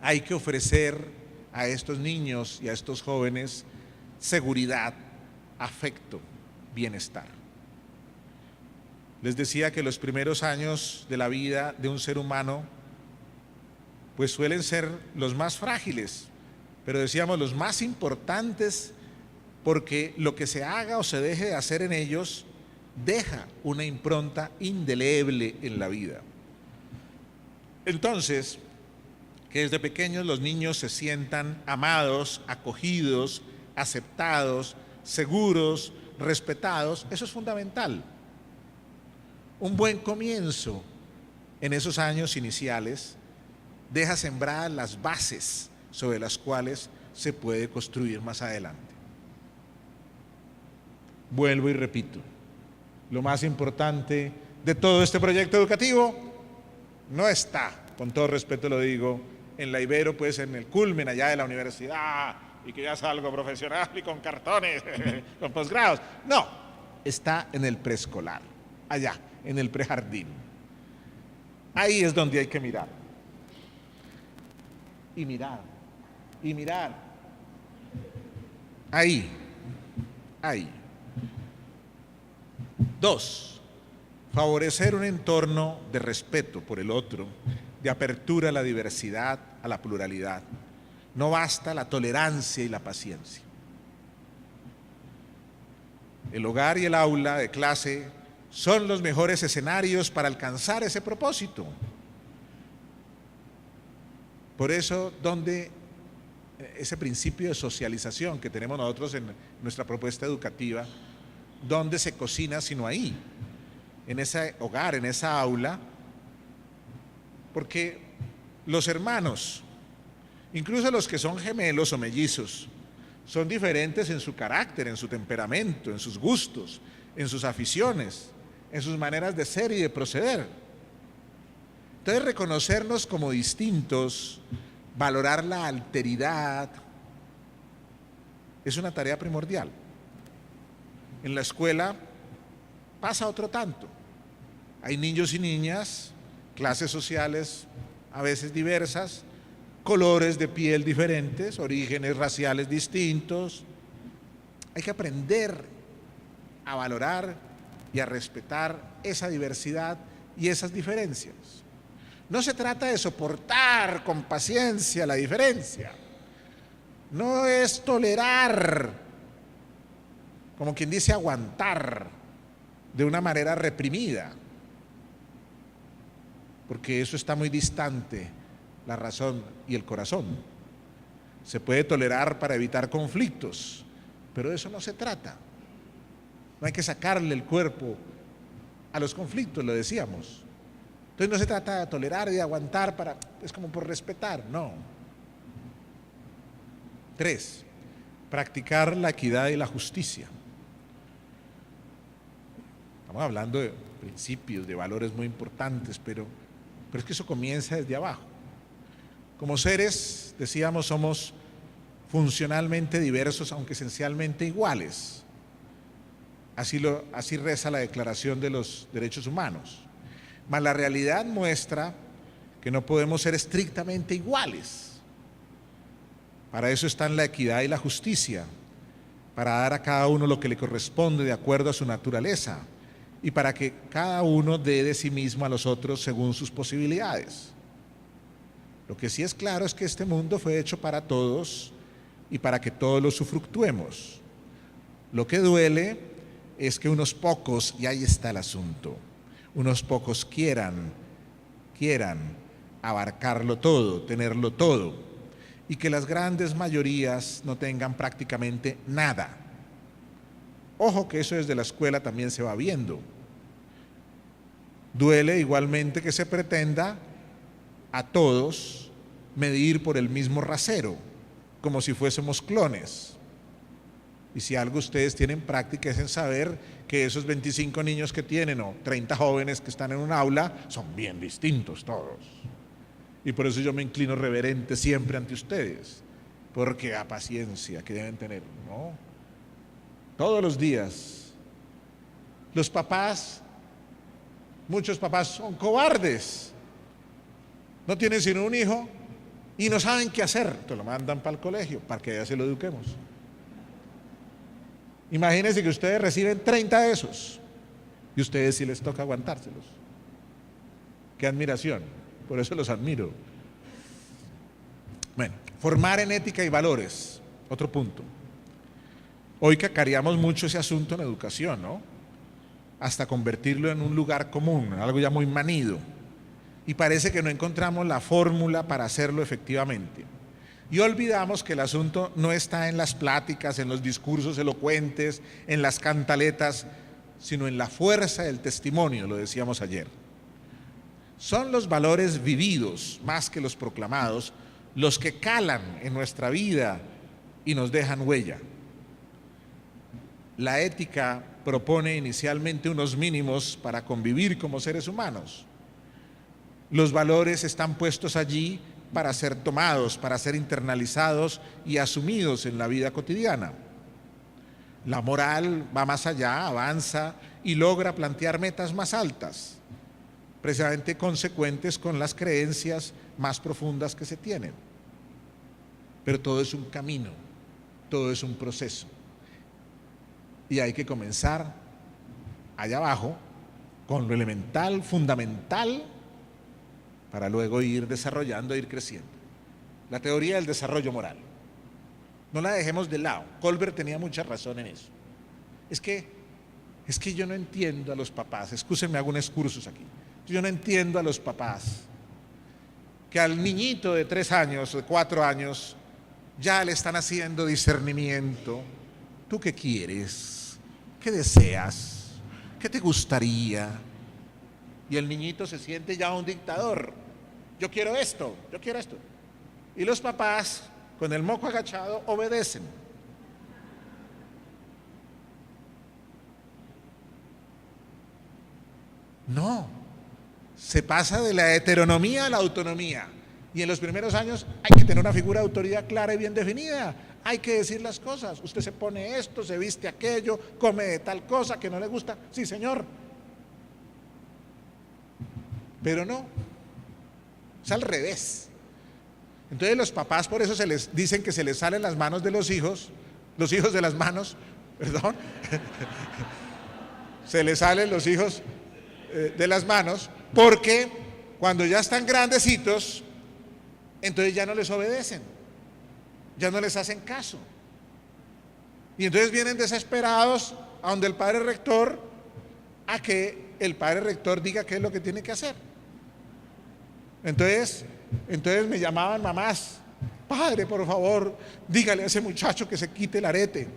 hay que ofrecer a estos niños y a estos jóvenes seguridad, afecto, bienestar. Les decía que los primeros años de la vida de un ser humano pues suelen ser los más frágiles, pero decíamos los más importantes, porque lo que se haga o se deje de hacer en ellos deja una impronta indeleble en la vida. Entonces, que desde pequeños los niños se sientan amados, acogidos, aceptados, seguros, respetados, eso es fundamental. Un buen comienzo en esos años iniciales deja sembradas las bases sobre las cuales se puede construir más adelante. Vuelvo y repito, lo más importante de todo este proyecto educativo no está, con todo respeto lo digo, en la Ibero, pues en el culmen allá de la universidad y que ya salgo profesional y con cartones, con posgrados. No, está en el preescolar, allá, en el prejardín. Ahí es donde hay que mirar. Y mirar, y mirar. Ahí. 2, favorecer un entorno de respeto por el otro, de apertura a la diversidad, a la pluralidad. No basta la tolerancia y la paciencia. El hogar y el aula de clase son los mejores escenarios para alcanzar ese propósito. Por eso, donde ese principio de socialización que tenemos nosotros en nuestra propuesta educativa, ¿dónde se cocina sino ahí? En ese hogar, en esa aula, porque los hermanos, incluso los que son gemelos o mellizos, son diferentes en su carácter, en su temperamento, en sus gustos, en sus aficiones, en sus maneras de ser y de proceder. Entonces, reconocernos como distintos, valorar la alteridad, es una tarea primordial. En la escuela pasa otro tanto. Hay niños y niñas, clases sociales a veces diversas, colores de piel diferentes, orígenes raciales distintos. Hay que aprender a valorar y a respetar esa diversidad y esas diferencias. No se trata de soportar con paciencia la diferencia. No es tolerar, como quien dice aguantar, de una manera reprimida, porque eso está muy distante, la razón y el corazón. Se puede tolerar para evitar conflictos, pero de eso no se trata. No hay que sacarle el cuerpo a los conflictos, lo decíamos. Entonces no se trata de tolerar y de aguantar es como por respetar, no. 3, practicar la equidad y la justicia. Estamos hablando de principios, de valores muy importantes, pero es que eso comienza desde abajo. Como seres, decíamos, somos funcionalmente diversos, aunque esencialmente iguales. Así reza la Declaración de los Derechos Humanos. Mas la realidad muestra que no podemos ser estrictamente iguales. Para eso están la equidad y la justicia, para dar a cada uno lo que le corresponde de acuerdo a su naturaleza y para que cada uno dé de sí mismo a los otros según sus posibilidades. Lo que sí es claro es que este mundo fue hecho para todos y para que todos lo usufructuemos. Lo que duele es que unos pocos, y ahí está el asunto, unos pocos quieran abarcarlo todo, tenerlo todo, y que las grandes mayorías no tengan prácticamente nada. Ojo que eso desde la escuela también se va viendo. Duele igualmente que se pretenda a todos medir por el mismo rasero, como si fuésemos clones. Y si algo ustedes tienen práctica es en saber que esos 25 niños que tienen o 30 jóvenes que están en un aula son bien distintos todos. Y por eso yo me inclino reverente siempre ante ustedes, porque a paciencia que deben tener, ¿no? Todos los días. Los papás, muchos papás son cobardes. No tienen sino un hijo y no saben qué hacer. Te lo mandan para el colegio, para que ya se lo eduquemos. Imagínense que ustedes reciben 30 de esos y ustedes sí les toca aguantárselos. Qué admiración, por eso los admiro. Bueno, formar en ética y valores, otro punto. Hoy cacareamos mucho ese asunto en educación, ¿no? Hasta convertirlo en un lugar común, algo ya muy manido. Y parece que no encontramos la fórmula para hacerlo efectivamente. Y olvidamos que el asunto no está en las pláticas, en los discursos elocuentes, en las cantaletas, sino en la fuerza del testimonio, lo decíamos ayer. Son los valores vividos, más que los proclamados, los que calan en nuestra vida y nos dejan huella. La ética propone inicialmente unos mínimos para convivir como seres humanos. Los valores están puestos allí para ser tomados, para ser internalizados y asumidos en la vida cotidiana. La moral va más allá, avanza y logra plantear metas más altas, precisamente consecuentes con las creencias más profundas que se tienen. Pero todo es un camino, todo es un proceso. Y hay que comenzar allá abajo con lo elemental, fundamental, para luego ir desarrollando e ir creciendo. La teoría del desarrollo moral. No la dejemos de lado. Colbert tenía mucha razón en eso. Es que yo no entiendo a los papás, excúsenme, hago un excursus aquí. Yo no entiendo a los papás que al niñito de 3 años, de 4 años, ya le están haciendo discernimiento. ¿Tú qué quieres? ¿Qué deseas? ¿Qué te gustaría? Y el niñito se siente ya un dictador. Yo quiero esto, yo quiero esto. Y los papás, con el moco agachado, obedecen. No, se pasa de la heteronomía a la autonomía. Y en los primeros años hay que tener una figura de autoridad clara y bien definida. Hay que decir las cosas. Usted se pone esto, se viste aquello, come de tal cosa que no le gusta. Sí, señor. Pero no, es al revés. Entonces los papás por eso se les dicen que se les salen las manos de los hijos de las manos, perdón, se les salen los hijos de las manos, porque cuando ya están grandecitos, entonces ya no les obedecen, ya no les hacen caso. Y entonces vienen desesperados a donde el padre rector, a que el padre rector diga qué es lo que tiene que hacer. Entonces me llamaban mamás: padre, por favor, dígale a ese muchacho que se quite el arete.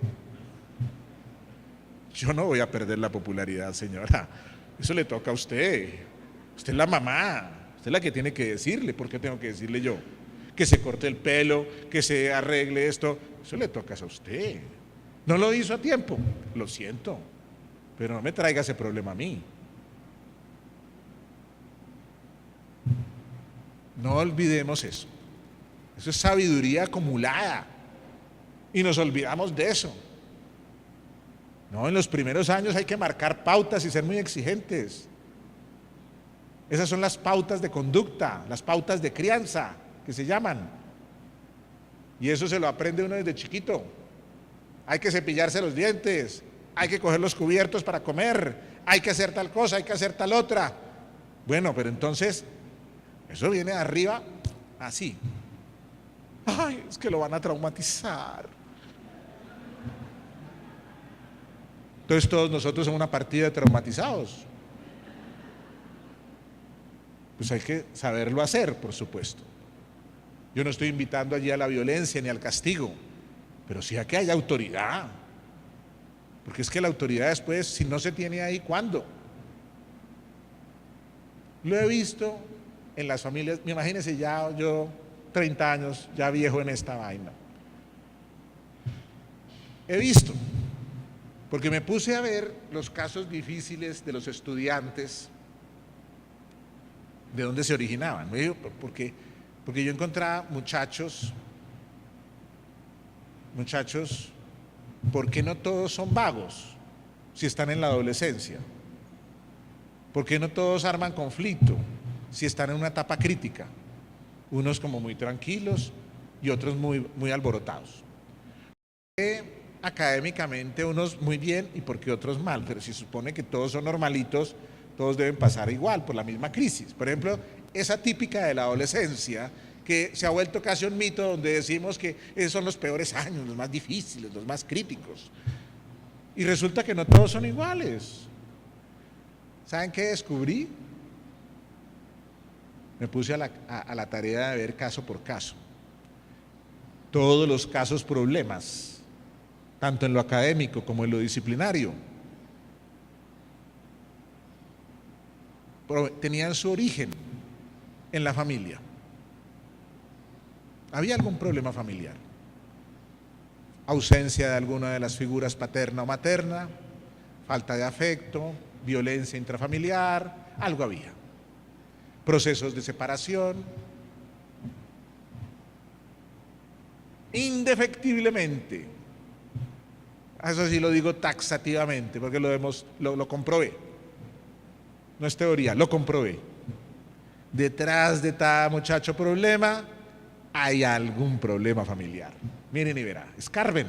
Yo no voy a perder la popularidad, señora. Eso le toca a usted. Usted es la mamá. Usted es la que tiene que decirle. ¿Por qué tengo que decirle yo? Que se corte el pelo, que se arregle esto. Eso le toca a usted. No lo hizo a tiempo. Lo siento. Pero no me traiga ese problema a mí. No olvidemos eso. Eso es sabiduría acumulada. Y nos olvidamos de eso. No, en los primeros años hay que marcar pautas y ser muy exigentes. Esas son las pautas de conducta, las pautas de crianza, que se llaman. Y eso se lo aprende uno desde chiquito. Hay que cepillarse los dientes, hay que coger los cubiertos para comer, hay que hacer tal cosa, hay que hacer tal otra. Bueno, pero entonces, eso viene de arriba así. Ay, es que lo van a traumatizar. Entonces todos nosotros somos una partida de traumatizados. Pues hay que saberlo hacer, por supuesto. Yo no estoy invitando allí a la violencia ni al castigo, pero sí a que haya autoridad. Porque es que la autoridad después, si no se tiene ahí, ¿cuándo? Lo he visto en las familias. Imagínense ya yo, 30 años, ya viejo en esta vaina. he visto, porque me puse a ver los casos difíciles de los estudiantes, de dónde se originaban. Porque yo encontraba muchachos, ¿por qué no todos son vagos si están en la adolescencia? ¿Por qué no todos arman conflicto si están en una etapa crítica? Unos como muy tranquilos y otros muy alborotados. Académicamente unos muy bien y porque otros mal, pero si supone que todos son normalitos, todos deben pasar igual por la misma crisis. Por ejemplo, esa típica de la adolescencia, que se ha vuelto casi un mito donde decimos que esos son los peores años, los más difíciles, los más críticos. Y resulta que no todos son iguales. ¿Saben qué descubrí? Me puse a la tarea de ver caso por caso. Todos los casos problemas, tanto en lo académico como en lo disciplinario, tenían su origen en la familia. Había algún problema familiar. Ausencia de alguna de las figuras paterna o materna, falta de afecto, violencia intrafamiliar, algo había. Procesos de separación. Indefectiblemente, eso sí lo digo taxativamente porque lo comprobé, no es teoría, lo comprobé. Detrás de cada muchacho problema hay algún problema familiar. Miren y verán, escarben,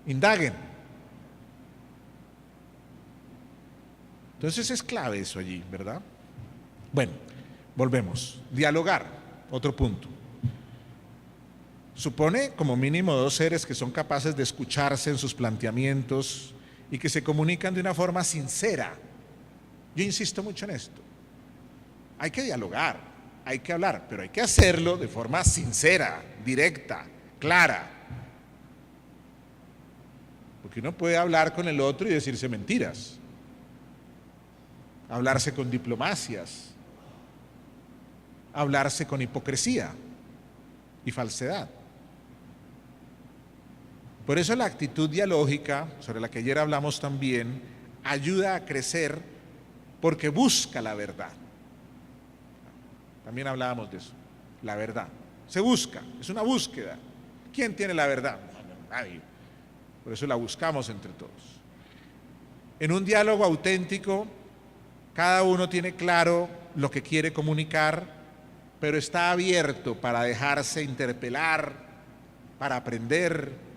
indaguen. Entonces es clave eso allí, ¿verdad? Bueno, volvemos. Dialogar, otro punto. Supone como mínimo dos seres que son capaces de escucharse en sus planteamientos y que se comunican de una forma sincera. Yo insisto mucho en esto. Hay que dialogar, hay que hablar, pero hay que hacerlo de forma sincera, directa, clara. Porque uno puede hablar con el otro y decirse mentiras. Hablarse con diplomacias. Hablarse con hipocresía y falsedad. Por eso la actitud dialógica, sobre la que ayer hablamos también, ayuda a crecer porque busca la verdad. También hablábamos de eso, la verdad. Se busca, es una búsqueda. ¿Quién tiene la verdad? Nadie. Por eso la buscamos entre todos. En un diálogo auténtico, cada uno tiene claro lo que quiere comunicar, pero está abierto para dejarse interpelar, para aprender,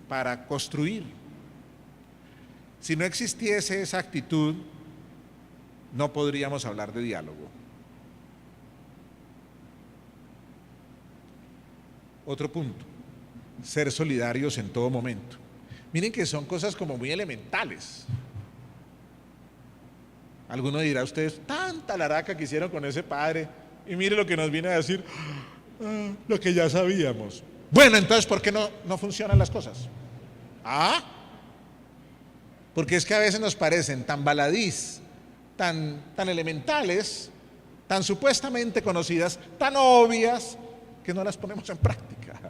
para construir. Si no existiese esa actitud, no podríamos hablar de diálogo. Otro punto, ser solidarios en todo momento. Miren que son cosas como muy elementales. Alguno dirá, ustedes, tanta laraca que hicieron con ese padre, y mire lo que nos viene a decir, lo que ya sabíamos. Bueno, entonces, ¿por qué no funcionan las cosas? Porque es que a veces nos parecen tan baladís, tan elementales, tan supuestamente conocidas, tan obvias, que no las ponemos en práctica.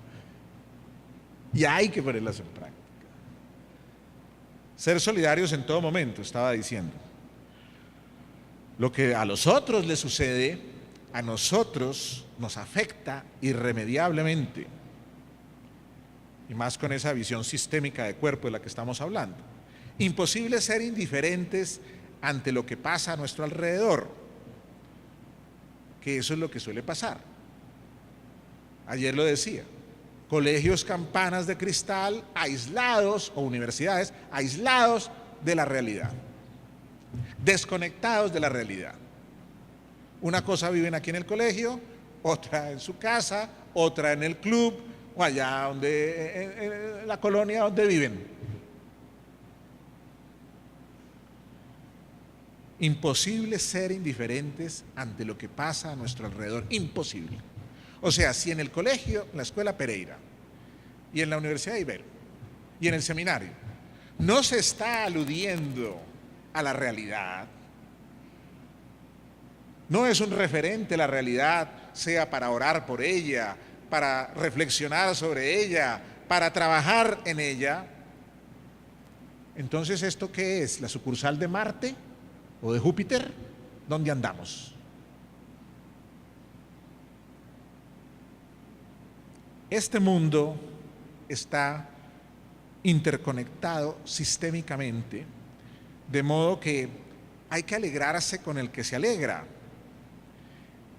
Y hay que ponerlas en práctica. Ser solidarios en todo momento, estaba diciendo. Lo que a los otros les sucede, a nosotros nos afecta irremediablemente. Y más con esa visión sistémica de cuerpo de la que estamos hablando. Imposible ser indiferentes ante lo que pasa a nuestro alrededor, que eso es lo que suele pasar. Ayer lo decía, colegios campanas de cristal aislados, o universidades aislados de la realidad, desconectados de la realidad. Una cosa viven aquí en el colegio, otra en su casa, otra en el club, o allá en la colonia donde viven. Imposible ser indiferentes ante lo que pasa a nuestro alrededor, imposible. O sea, si en el colegio, en la escuela Pereira, y en la Universidad de Ibero, y en el seminario, no se está aludiendo a la realidad, no es un referente la realidad, sea para orar por ella, para reflexionar sobre ella, para trabajar en ella, Entonces, ¿esto qué es? ¿La sucursal de Marte o de Júpiter? ¿Dónde andamos? Este mundo está interconectado sistémicamente, de modo que hay que alegrarse con el que se alegra,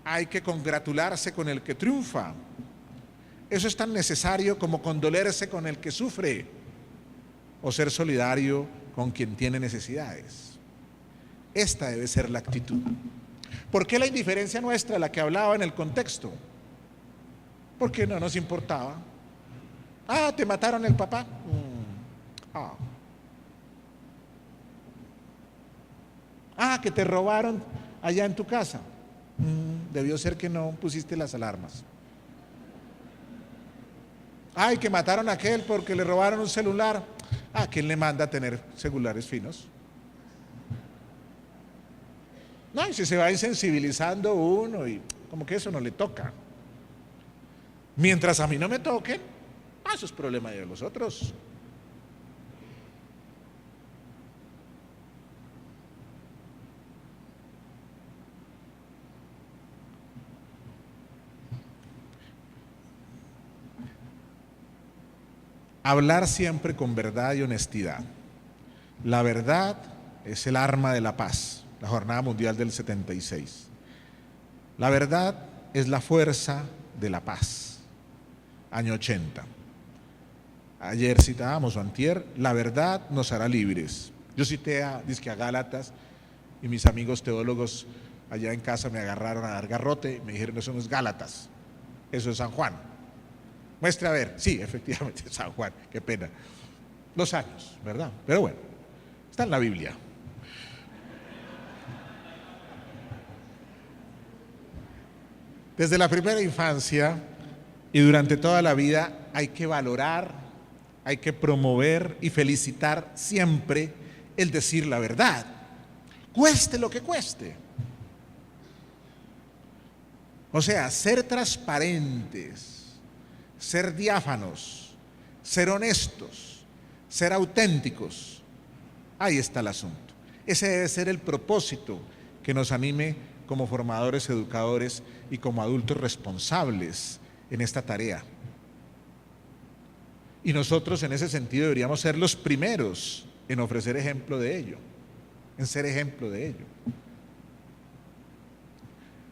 hay que congratularse con el que triunfa. Eso es tan necesario como condolerse con el que sufre o ser solidario con quien tiene necesidades. Esta debe ser la actitud. ¿Por qué la indiferencia nuestra, la que hablaba en el contexto? Porque no nos importaba. Ah, ¿te mataron el papá? Que te robaron allá en tu casa. Debió ser que no pusiste las alarmas. Ay, que mataron a aquel porque le robaron un celular. ¿Quién le manda a tener celulares finos? No, y si se va insensibilizando uno y como que eso no le toca. Mientras a mí no me toquen, eso es problema de los otros. Hablar siempre con verdad y honestidad. La verdad es el arma de la paz, la Jornada Mundial del 76. La verdad es la fuerza de la paz, año 80. Ayer citábamos, o antier, la verdad nos hará libres. Yo cité a Gálatas y mis amigos teólogos allá en casa me agarraron a dar garrote y me dijeron, eso no es Gálatas, eso es San Juan. Muestre a ver. Sí, efectivamente, San Juan, qué pena. Los años, ¿verdad? Pero bueno, está en la Biblia. Desde la primera infancia y durante toda la vida hay que valorar, hay que promover y felicitar siempre el decir la verdad, cueste lo que cueste. O sea, ser transparentes, ser diáfanos, ser honestos, ser auténticos. Ahí está el asunto. Ese debe ser el propósito que nos anime como formadores, educadores y como adultos responsables en esta tarea. Y nosotros en ese sentido deberíamos ser los primeros en ofrecer ejemplo de ello, en ser ejemplo de ello.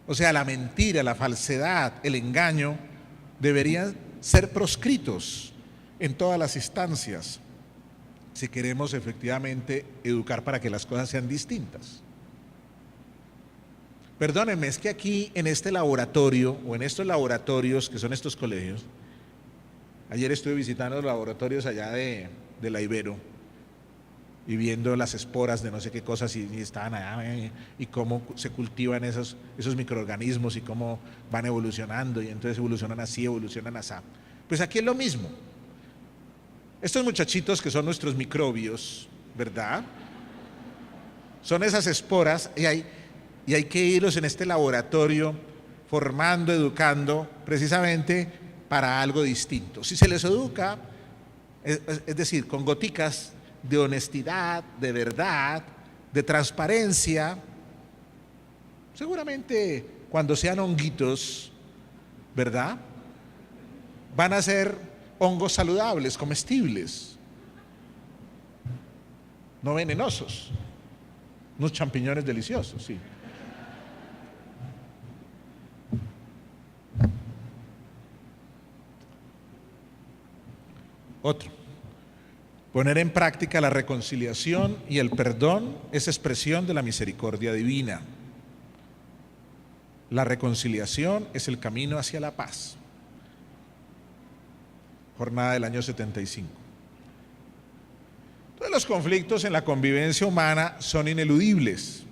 O sea, la mentira, la falsedad, el engaño deberían ser proscritos en todas las instancias si queremos efectivamente educar para que las cosas sean distintas. Perdónenme, es que aquí en este laboratorio o en estos laboratorios que son estos colegios, ayer estuve visitando los laboratorios allá de la Ibero y viendo las esporas de no sé qué cosas y estaban allá y cómo se cultivan esos microorganismos y cómo van evolucionando y entonces evolucionan así, evolucionan así. Pues aquí es lo mismo. Estos muchachitos que son nuestros microbios, ¿verdad? Son esas esporas y hay que irlos en este laboratorio formando, educando precisamente para algo distinto. Si se les educa, es decir, con goticas de honestidad, de verdad, de transparencia, seguramente cuando sean honguitos, ¿verdad?, van a ser hongos saludables, comestibles, no venenosos, unos champiñones deliciosos, sí. Otro. Poner en práctica la reconciliación y el perdón es expresión de la misericordia divina. La reconciliación es el camino hacia la paz. Jornada del año 75. Todos los conflictos en la convivencia humana son ineludibles.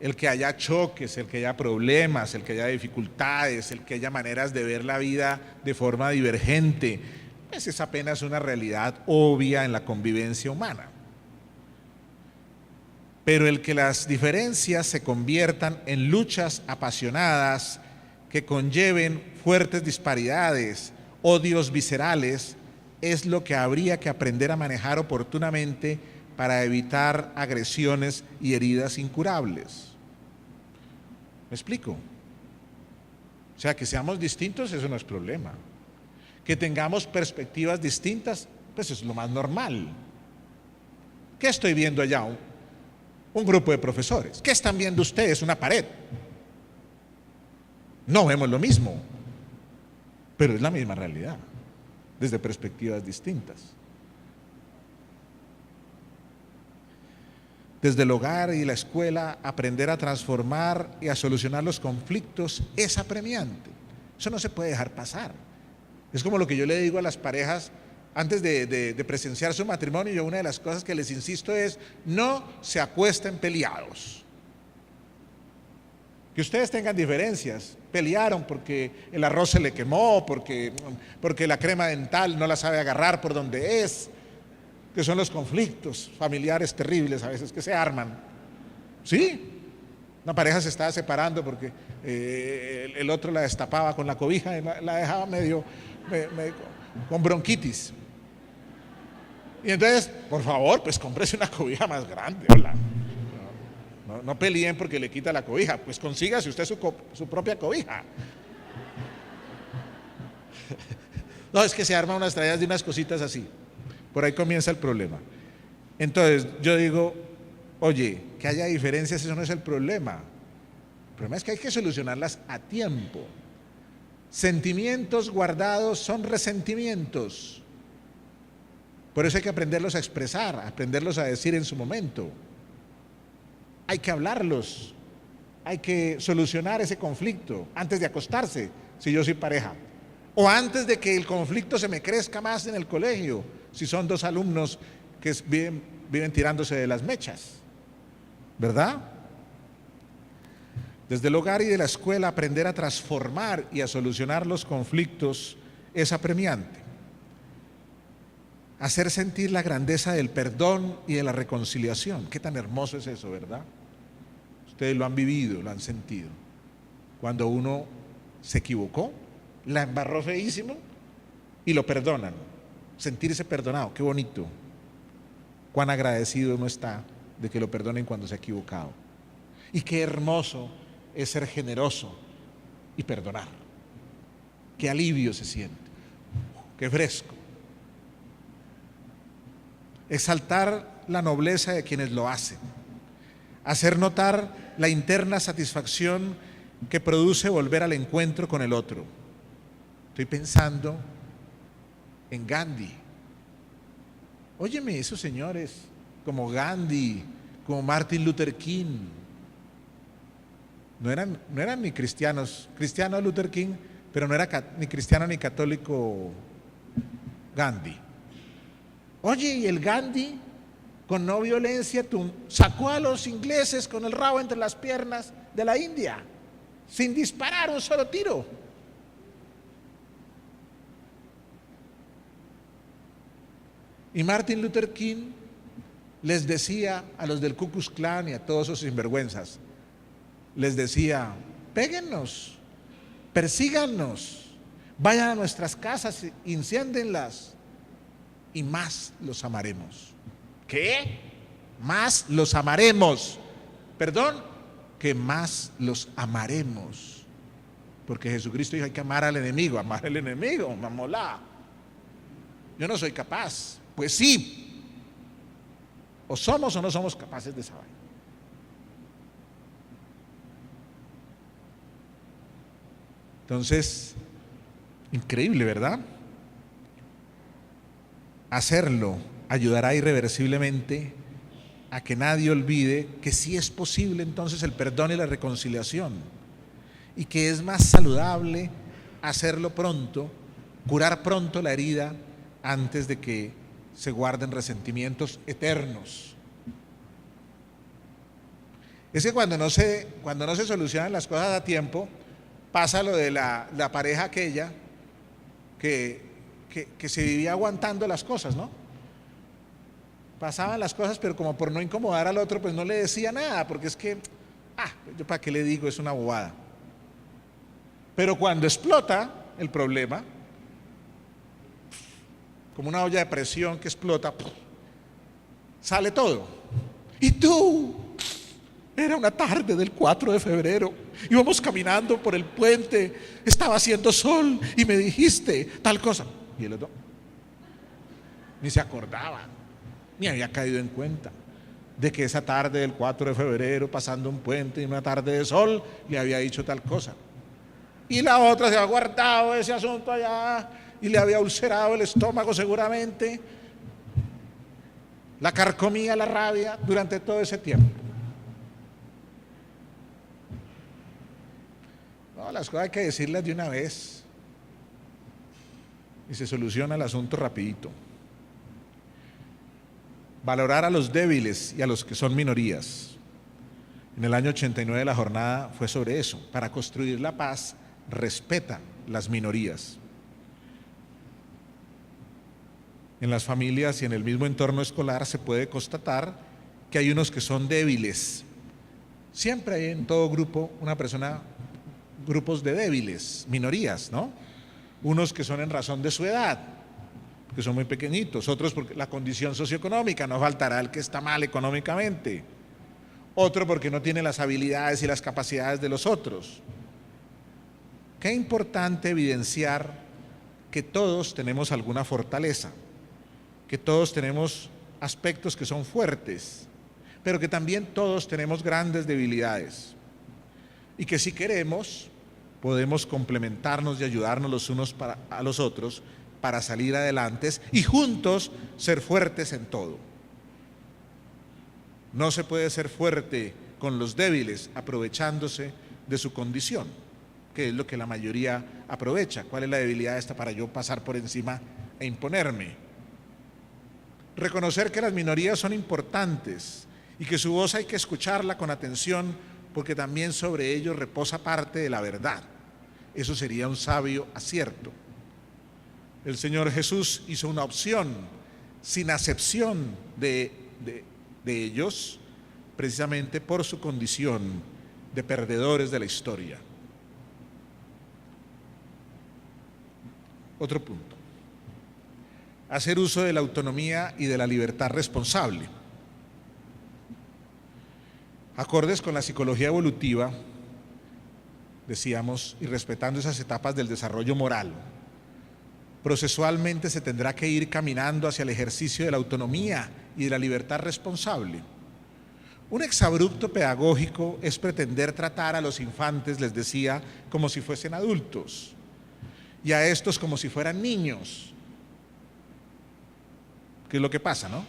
El que haya choques, el que haya problemas, el que haya dificultades, el que haya maneras de ver la vida de forma divergente, pues es apenas una realidad obvia en la convivencia humana. Pero el que las diferencias se conviertan en luchas apasionadas que conlleven fuertes disparidades, odios viscerales, es lo que habría que aprender a manejar oportunamente para evitar agresiones y heridas incurables. ¿Me explico? O sea, que seamos distintos, eso no es problema. Que tengamos perspectivas distintas, pues es lo más normal. ¿Qué estoy viendo allá? Un grupo de profesores. ¿Qué están viendo ustedes? Una pared. No vemos lo mismo, pero es la misma realidad, desde perspectivas distintas. Desde el hogar y la escuela, aprender a transformar y a solucionar los conflictos es apremiante. Eso no se puede dejar pasar. Es como lo que yo le digo a las parejas antes de presenciar su matrimonio. Yo, una de las cosas que les insisto es: no se acuesten peleados. Que ustedes tengan diferencias, pelearon porque el arroz se le quemó, porque la crema dental no la sabe agarrar por donde es, que son los conflictos familiares terribles a veces que se arman. ¿Sí? Una pareja se estaba separando porque el otro la destapaba con la cobija y la dejaba medio con bronquitis. Y entonces, por favor, pues cómprese una cobija más grande, hola. No peleen porque le quita la cobija, pues consígase usted su propia cobija. No, es que se arman unas traídas de unas cositas así. Por ahí comienza el problema. Entonces yo digo, oye, que haya diferencias, eso no es el problema. El problema es que hay que solucionarlas a tiempo. Sentimientos guardados son resentimientos. Por eso hay que aprenderlos a expresar, aprenderlos a decir en su momento. Hay que hablarlos, hay que solucionar ese conflicto antes de acostarse, si yo soy pareja, o antes de que el conflicto se me crezca más en el colegio, si son dos alumnos que viven tirándose de las mechas, ¿verdad? Desde el hogar y de la escuela, aprender a transformar y a solucionar los conflictos es apremiante. Hacer sentir la grandeza del perdón y de la reconciliación. Qué tan hermoso es eso, ¿verdad? Ustedes lo han vivido, lo han sentido. Cuando uno se equivocó, la embarró feísimo y lo perdonan. Sentirse perdonado, qué bonito. Cuán agradecido uno está de que lo perdonen cuando se ha equivocado. Y qué hermoso es ser generoso y perdonar. Qué alivio se siente, qué fresco. Exaltar la nobleza de quienes lo hacen. Hacer notar la interna satisfacción que produce volver al encuentro con el otro. Estoy pensando en Gandhi. Óyeme, esos señores como Gandhi, como Martin Luther King, no eran ni cristianos. Cristiano Luther King, pero no era ni cristiano ni católico Gandhi. Oye, y el Gandhi, con no violencia, sacó a los ingleses con el rabo entre las piernas de la India, sin disparar un solo tiro. Y Martin Luther King les decía a los del Ku Klux Klan y a todos esos sinvergüenzas, les decía: péguennos, persígannos, vayan a nuestras casas, incendienlas, y más los amaremos. ¿Qué? Más los amaremos. Perdón, que más los amaremos. Porque Jesucristo dijo: hay que amar al enemigo. Amar al enemigo, mamolá. Yo no soy capaz. Pues sí. O somos o no somos capaces de saber. Entonces, increíble, ¿verdad? Hacerlo ayudará irreversiblemente a que nadie olvide que sí es posible entonces el perdón y la reconciliación, y que es más saludable hacerlo pronto, curar pronto la herida antes de que se guarden resentimientos eternos. Es que cuando no se solucionan las cosas a tiempo, pasa lo de la pareja aquella que se vivía aguantando las cosas, ¿no? Pasaban las cosas, pero como por no incomodar al otro, pues no le decía nada, porque es que, yo para qué le digo, es una bobada. Pero cuando explota el problema, como una olla de presión que explota, sale todo. Y tú, era una tarde del 4 de febrero, íbamos caminando por el puente, estaba haciendo sol y me dijiste tal cosa. Y el otro ni se acordaba, ni había caído en cuenta de que esa tarde del 4 de febrero, pasando un puente y una tarde de sol, le había dicho tal cosa. Y la otra se había guardado ese asunto allá y le había ulcerado el estómago seguramente, la carcomía, la rabia durante todo ese tiempo. No, las cosas hay que decirlas de una vez y se soluciona el asunto rapidito. Valorar a los débiles y a los que son minorías. En el año 89 la jornada fue sobre eso. Para construir la paz, respeta las minorías. En las familias y en el mismo entorno escolar se puede constatar que hay unos que son débiles. Siempre hay en todo grupo grupos de débiles, minorías, ¿no? Unos que son en razón de su edad, que son muy pequeñitos, otros porque la condición socioeconómica, no faltará el que está mal económicamente, otro porque no tiene las habilidades y las capacidades de los otros. Qué importante evidenciar que todos tenemos alguna fortaleza, que todos tenemos aspectos que son fuertes, pero que también todos tenemos grandes debilidades y que si queremos podemos complementarnos y ayudarnos los unos a los otros para salir adelante y juntos ser fuertes en todo. No se puede ser fuerte con los débiles aprovechándose de su condición, que es lo que la mayoría aprovecha. ¿Cuál es la debilidad esta para yo pasar por encima e imponerme? Reconocer que las minorías son importantes y que su voz hay que escucharla con atención porque también sobre ellos reposa parte de la verdad. Eso sería un sabio acierto. El Señor Jesús hizo una opción sin acepción de ellos, precisamente por su condición de perdedores de la historia. Otro punto. Hacer uso de la autonomía y de la libertad responsable. Acordes con la psicología evolutiva, decíamos, y respetando esas etapas del desarrollo moral, procesualmente se tendrá que ir caminando hacia el ejercicio de la autonomía y de la libertad responsable. Un exabrupto pedagógico es pretender tratar a los infantes, les decía, como si fuesen adultos y a estos como si fueran niños. ¿Qué es lo que pasa, no?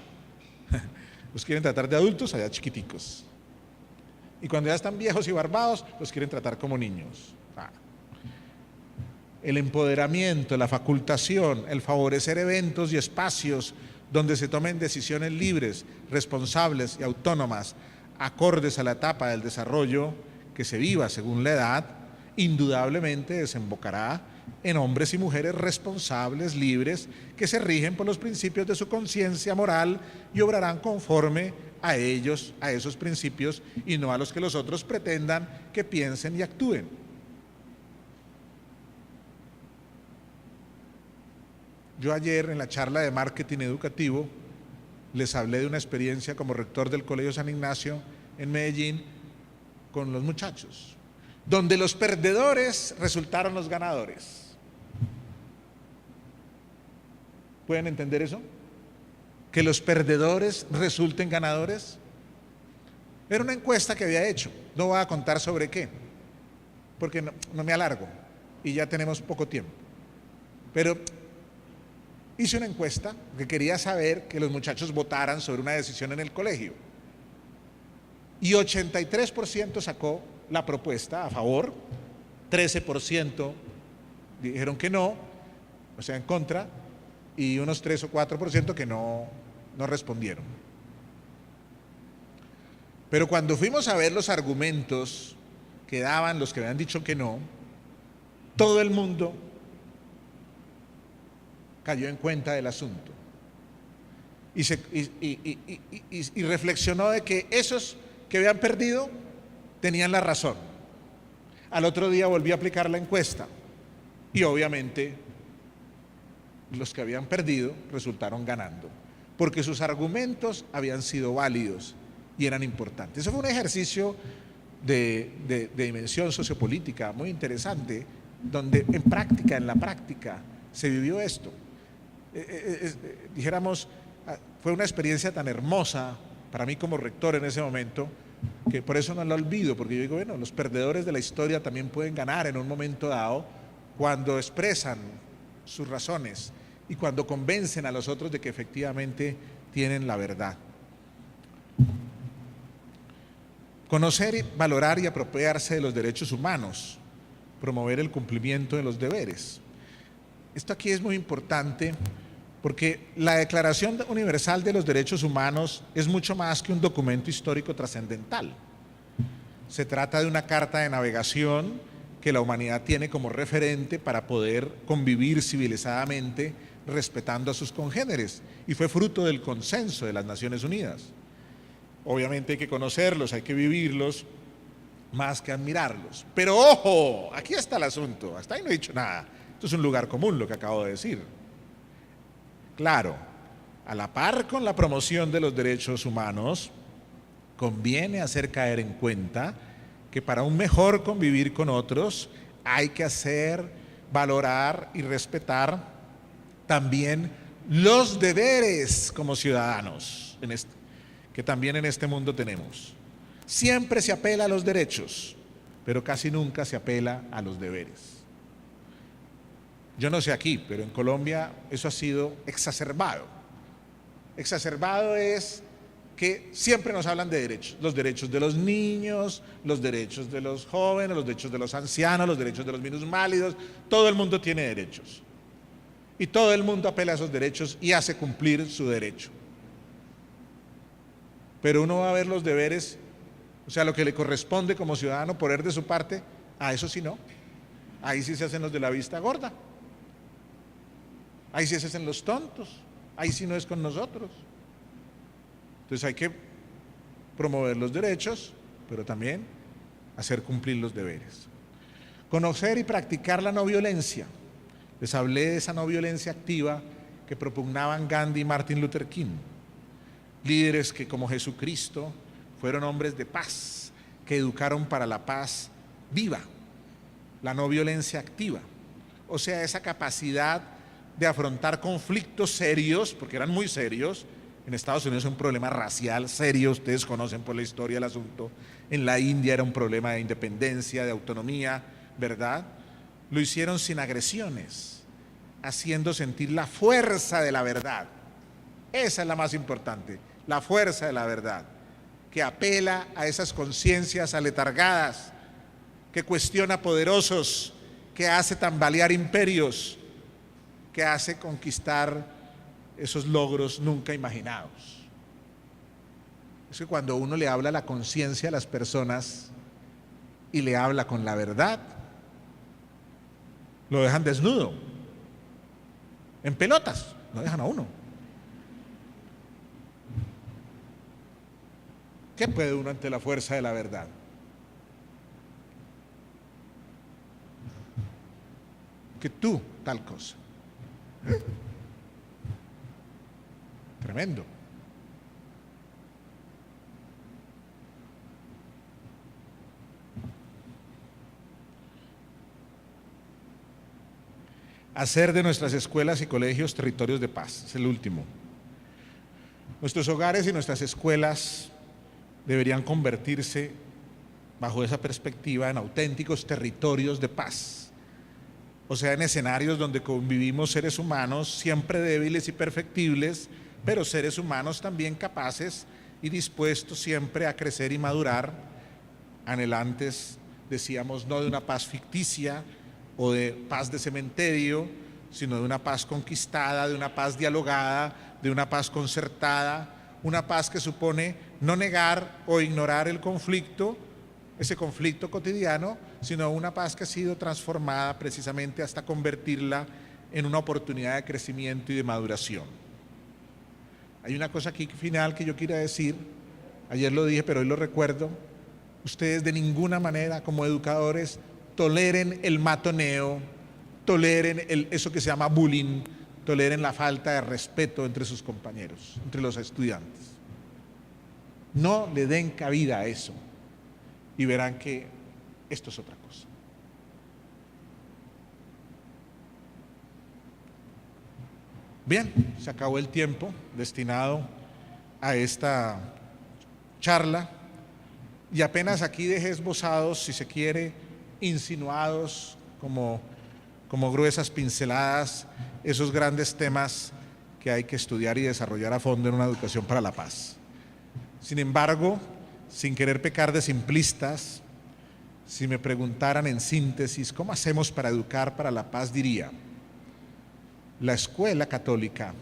Los quieren tratar de adultos allá chiquiticos. Y cuando ya están viejos y barbados, los quieren tratar como niños. El empoderamiento, la facultación, el favorecer eventos y espacios donde se tomen decisiones libres, responsables y autónomas, acordes a la etapa del desarrollo que se viva según la edad, indudablemente desembocará en hombres y mujeres responsables, libres, que se rigen por los principios de su conciencia moral y obrarán conforme a ellos, a esos principios, y no a los que los otros pretendan que piensen y actúen. Yo ayer en la charla de marketing educativo les hablé de una experiencia como rector del Colegio San Ignacio en Medellín con los muchachos, donde los perdedores resultaron los ganadores. ¿Pueden entender eso? Que los perdedores resulten ganadores. Era una encuesta que había hecho, no voy a contar sobre qué, porque no me alargo y ya tenemos poco tiempo, pero hice una encuesta que quería saber que los muchachos votaran sobre una decisión en el colegio y 83% sacó la propuesta a favor, 13% dijeron que no, o sea en contra, y unos 3 o 4% que no respondieron. Pero cuando fuimos a ver los argumentos que daban los que habían dicho que no, todo el mundo cayó en cuenta del asunto y reflexionó de que esos que habían perdido tenían la razón. Al otro día volví a aplicar la encuesta y obviamente los que habían perdido resultaron ganando, porque sus argumentos habían sido válidos y eran importantes. Eso fue un ejercicio de dimensión sociopolítica muy interesante, donde en la práctica, se vivió esto. Dijéramos, fue una experiencia tan hermosa para mí como rector en ese momento, que por eso no la olvido, porque yo digo, bueno, los perdedores de la historia también pueden ganar en un momento dado cuando expresan sus razones y cuando convencen a los otros de que efectivamente tienen la verdad. Conocer, valorar y apropiarse de los derechos humanos, promover el cumplimiento de los deberes. Esto aquí es muy importante porque la Declaración Universal de los Derechos Humanos es mucho más que un documento histórico trascendental. Se trata de una carta de navegación que la humanidad tiene como referente para poder convivir civilizadamente respetando a sus congéneres, y fue fruto del consenso de las Naciones Unidas. Obviamente hay que conocerlos, hay que vivirlos, más que admirarlos. Pero ojo, aquí está el asunto, hasta ahí no he dicho nada. Esto es un lugar común lo que acabo de decir. Claro, a la par con la promoción de los derechos humanos, conviene hacer caer en cuenta que para un mejor convivir con otros hay que hacer, valorar y respetar también los deberes como ciudadanos, que también en este mundo tenemos. Siempre se apela a los derechos, pero casi nunca se apela a los deberes. Yo no sé aquí, pero en Colombia eso ha sido exacerbado. Exacerbado es que siempre nos hablan de derechos. Los derechos de los niños, los derechos de los jóvenes, los derechos de los ancianos, los derechos de los minusválidos. Todo el mundo tiene derechos. Y todo el mundo apela a esos derechos y hace cumplir su derecho. Pero uno va a ver los deberes, o sea, lo que le corresponde como ciudadano poner de su parte, a eso sí no. Ahí sí se hacen los de la vista gorda. Ahí sí se hacen los tontos. Ahí sí no es con nosotros. Entonces hay que promover los derechos, pero también hacer cumplir los deberes. Conocer y practicar la no violencia. Les hablé de esa no violencia activa que propugnaban Gandhi y Martin Luther King. Líderes que, como Jesucristo, fueron hombres de paz, que educaron para la paz viva, la no violencia activa. O sea, esa capacidad de afrontar conflictos serios, porque eran muy serios. En Estados Unidos es un problema racial serio, ustedes conocen por la historia el asunto. En la India era un problema de independencia, de autonomía, ¿verdad? Lo hicieron sin agresiones, haciendo sentir la fuerza de la verdad. Esa es la más importante, la fuerza de la verdad, que apela a esas conciencias aletargadas, que cuestiona poderosos, que hace tambalear imperios, que hace conquistar esos logros nunca imaginados. Es que cuando uno le habla a la conciencia a las personas y le habla con la verdad, lo dejan desnudo, en pelotas, lo dejan a uno. ¿Qué puede uno ante la fuerza de la verdad? Que tú, tal cosa. Tremendo. Hacer de nuestras escuelas y colegios territorios de paz, es el último. Nuestros hogares y nuestras escuelas deberían convertirse, bajo esa perspectiva, en auténticos territorios de paz. O sea, en escenarios donde convivimos seres humanos siempre débiles y perfectibles, pero seres humanos también capaces y dispuestos siempre a crecer y madurar, anhelantes, decíamos, no de una paz ficticia o de paz de cementerio, sino de una paz conquistada, de una paz dialogada, de una paz concertada, una paz que supone no negar o ignorar el conflicto, ese conflicto cotidiano, sino una paz que ha sido transformada precisamente hasta convertirla en una oportunidad de crecimiento y de maduración. Hay una cosa aquí final que yo quiero decir, ayer lo dije, pero hoy lo recuerdo: ustedes de ninguna manera como educadores toleren el matoneo, toleren eso que se llama bullying, toleren la falta de respeto entre sus compañeros, entre los estudiantes. No le den cabida a eso y verán que esto es otra cosa. Bien, se acabó el tiempo destinado a esta charla y apenas aquí dejé esbozados, si se quiere, insinuados como gruesas pinceladas, esos grandes temas que hay que estudiar y desarrollar a fondo en una educación para la paz. Sin embargo, sin querer pecar de simplistas, si me preguntaran en síntesis, ¿cómo hacemos para educar para la paz? Diría, la escuela católica,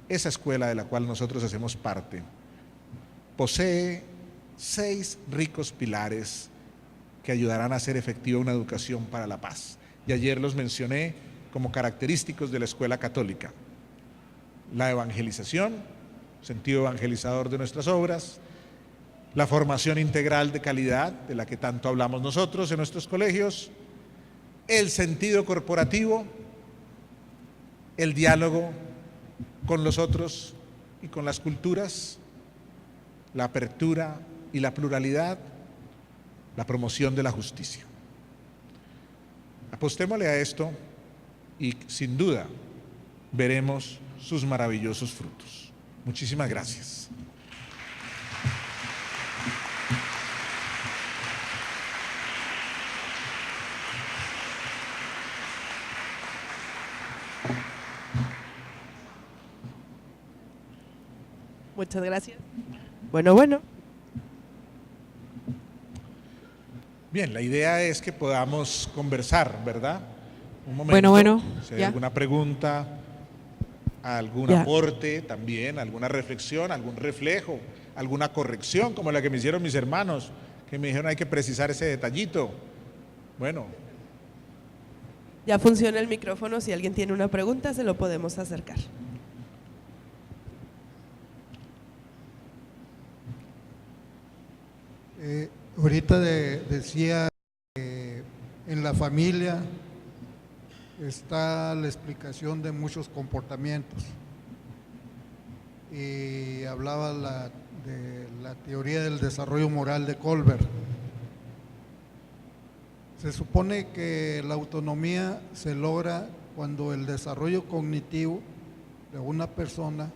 esa escuela de la cual nosotros hacemos parte, posee 6 ricos pilares que ayudarán a hacer efectiva una educación para la paz. Y ayer los mencioné como característicos de la escuela católica. La evangelización, sentido evangelizador de nuestras obras, la formación integral de calidad, de la que tanto hablamos nosotros en nuestros colegios, el sentido corporativo, el diálogo con los otros y con las culturas, la apertura y la pluralidad, la promoción de la justicia. Apostémosle a esto y sin duda veremos sus maravillosos frutos. Muchísimas gracias. Muchas gracias. Bueno. Bien, la idea es que podamos conversar, ¿verdad? Un momento, Bueno, si hay ya. alguna pregunta, algún Ya. aporte también, alguna reflexión, algún reflejo, alguna corrección, como la que me hicieron mis hermanos, que me dijeron hay que precisar ese detallito. Bueno, Ya funciona el micrófono, si alguien tiene una pregunta se lo podemos acercar. Ahorita decía que en la familia está la explicación de muchos comportamientos y hablaba de la teoría del desarrollo moral de Kohlberg. Se supone que la autonomía se logra cuando el desarrollo cognitivo de una persona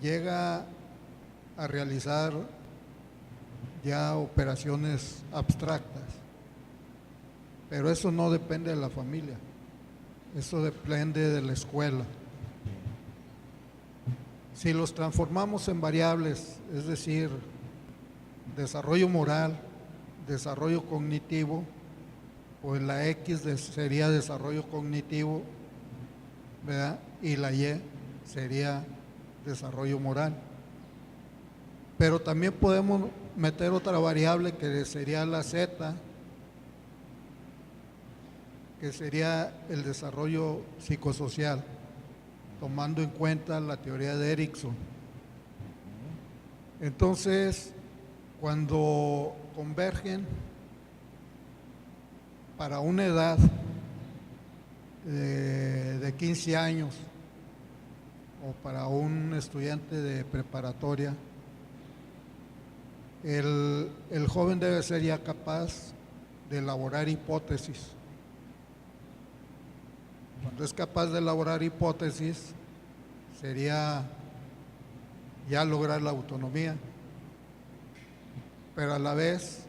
llega a realizar ya operaciones abstractas, pero eso no depende de la familia, eso depende de la escuela. Si los transformamos en variables, es decir, desarrollo moral, desarrollo cognitivo, pues la X sería desarrollo cognitivo, ¿verdad? Y la Y sería desarrollo moral. Pero también podemos meter otra variable que sería la Z, que sería el desarrollo psicosocial, tomando en cuenta la teoría de Erikson. Entonces, cuando convergen para una edad de 15 años o para un estudiante de preparatoria, el joven debe ser ya capaz de elaborar hipótesis. Cuando es capaz de elaborar hipótesis, sería ya lograr la autonomía, pero a la vez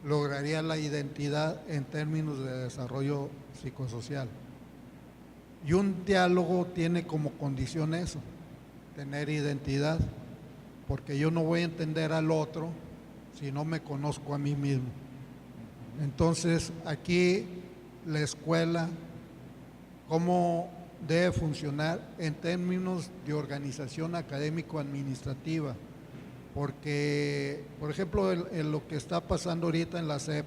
lograría la identidad en términos de desarrollo psicosocial. Y un diálogo tiene como condición eso, tener identidad, porque yo no voy a entender al otro si no me conozco a mí mismo. Entonces, aquí la escuela, ¿cómo debe funcionar en términos de organización académico-administrativa? Porque, por ejemplo, en lo que está pasando ahorita en la SEP,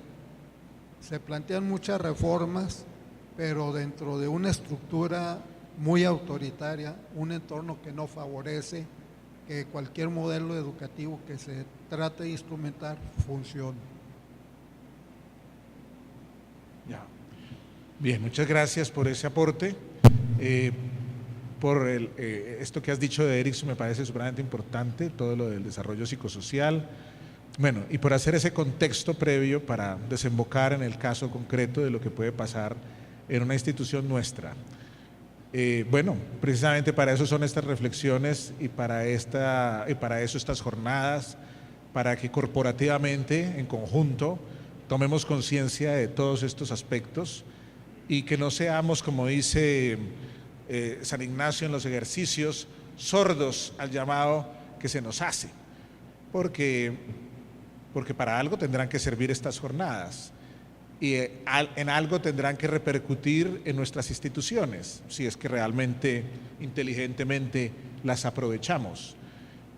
se plantean muchas reformas, pero dentro de una estructura muy autoritaria, un entorno que no favorece que cualquier modelo educativo que se trate de instrumentar funcione. ya. Bien, muchas gracias por ese aporte. por esto que has dicho de Erickson, me parece supremamente importante, todo lo del desarrollo psicosocial. Bueno, y por hacer ese contexto previo para desembocar en el caso concreto de lo que puede pasar en una institución nuestra. Bueno, precisamente para eso son estas reflexiones y para eso estas jornadas, para que corporativamente, en conjunto, tomemos conciencia de todos estos aspectos y que no seamos, como dice San Ignacio en los ejercicios, sordos al llamado que se nos hace, porque para algo tendrán que servir estas jornadas y en algo tendrán que repercutir en nuestras instituciones, si es que realmente, inteligentemente las aprovechamos.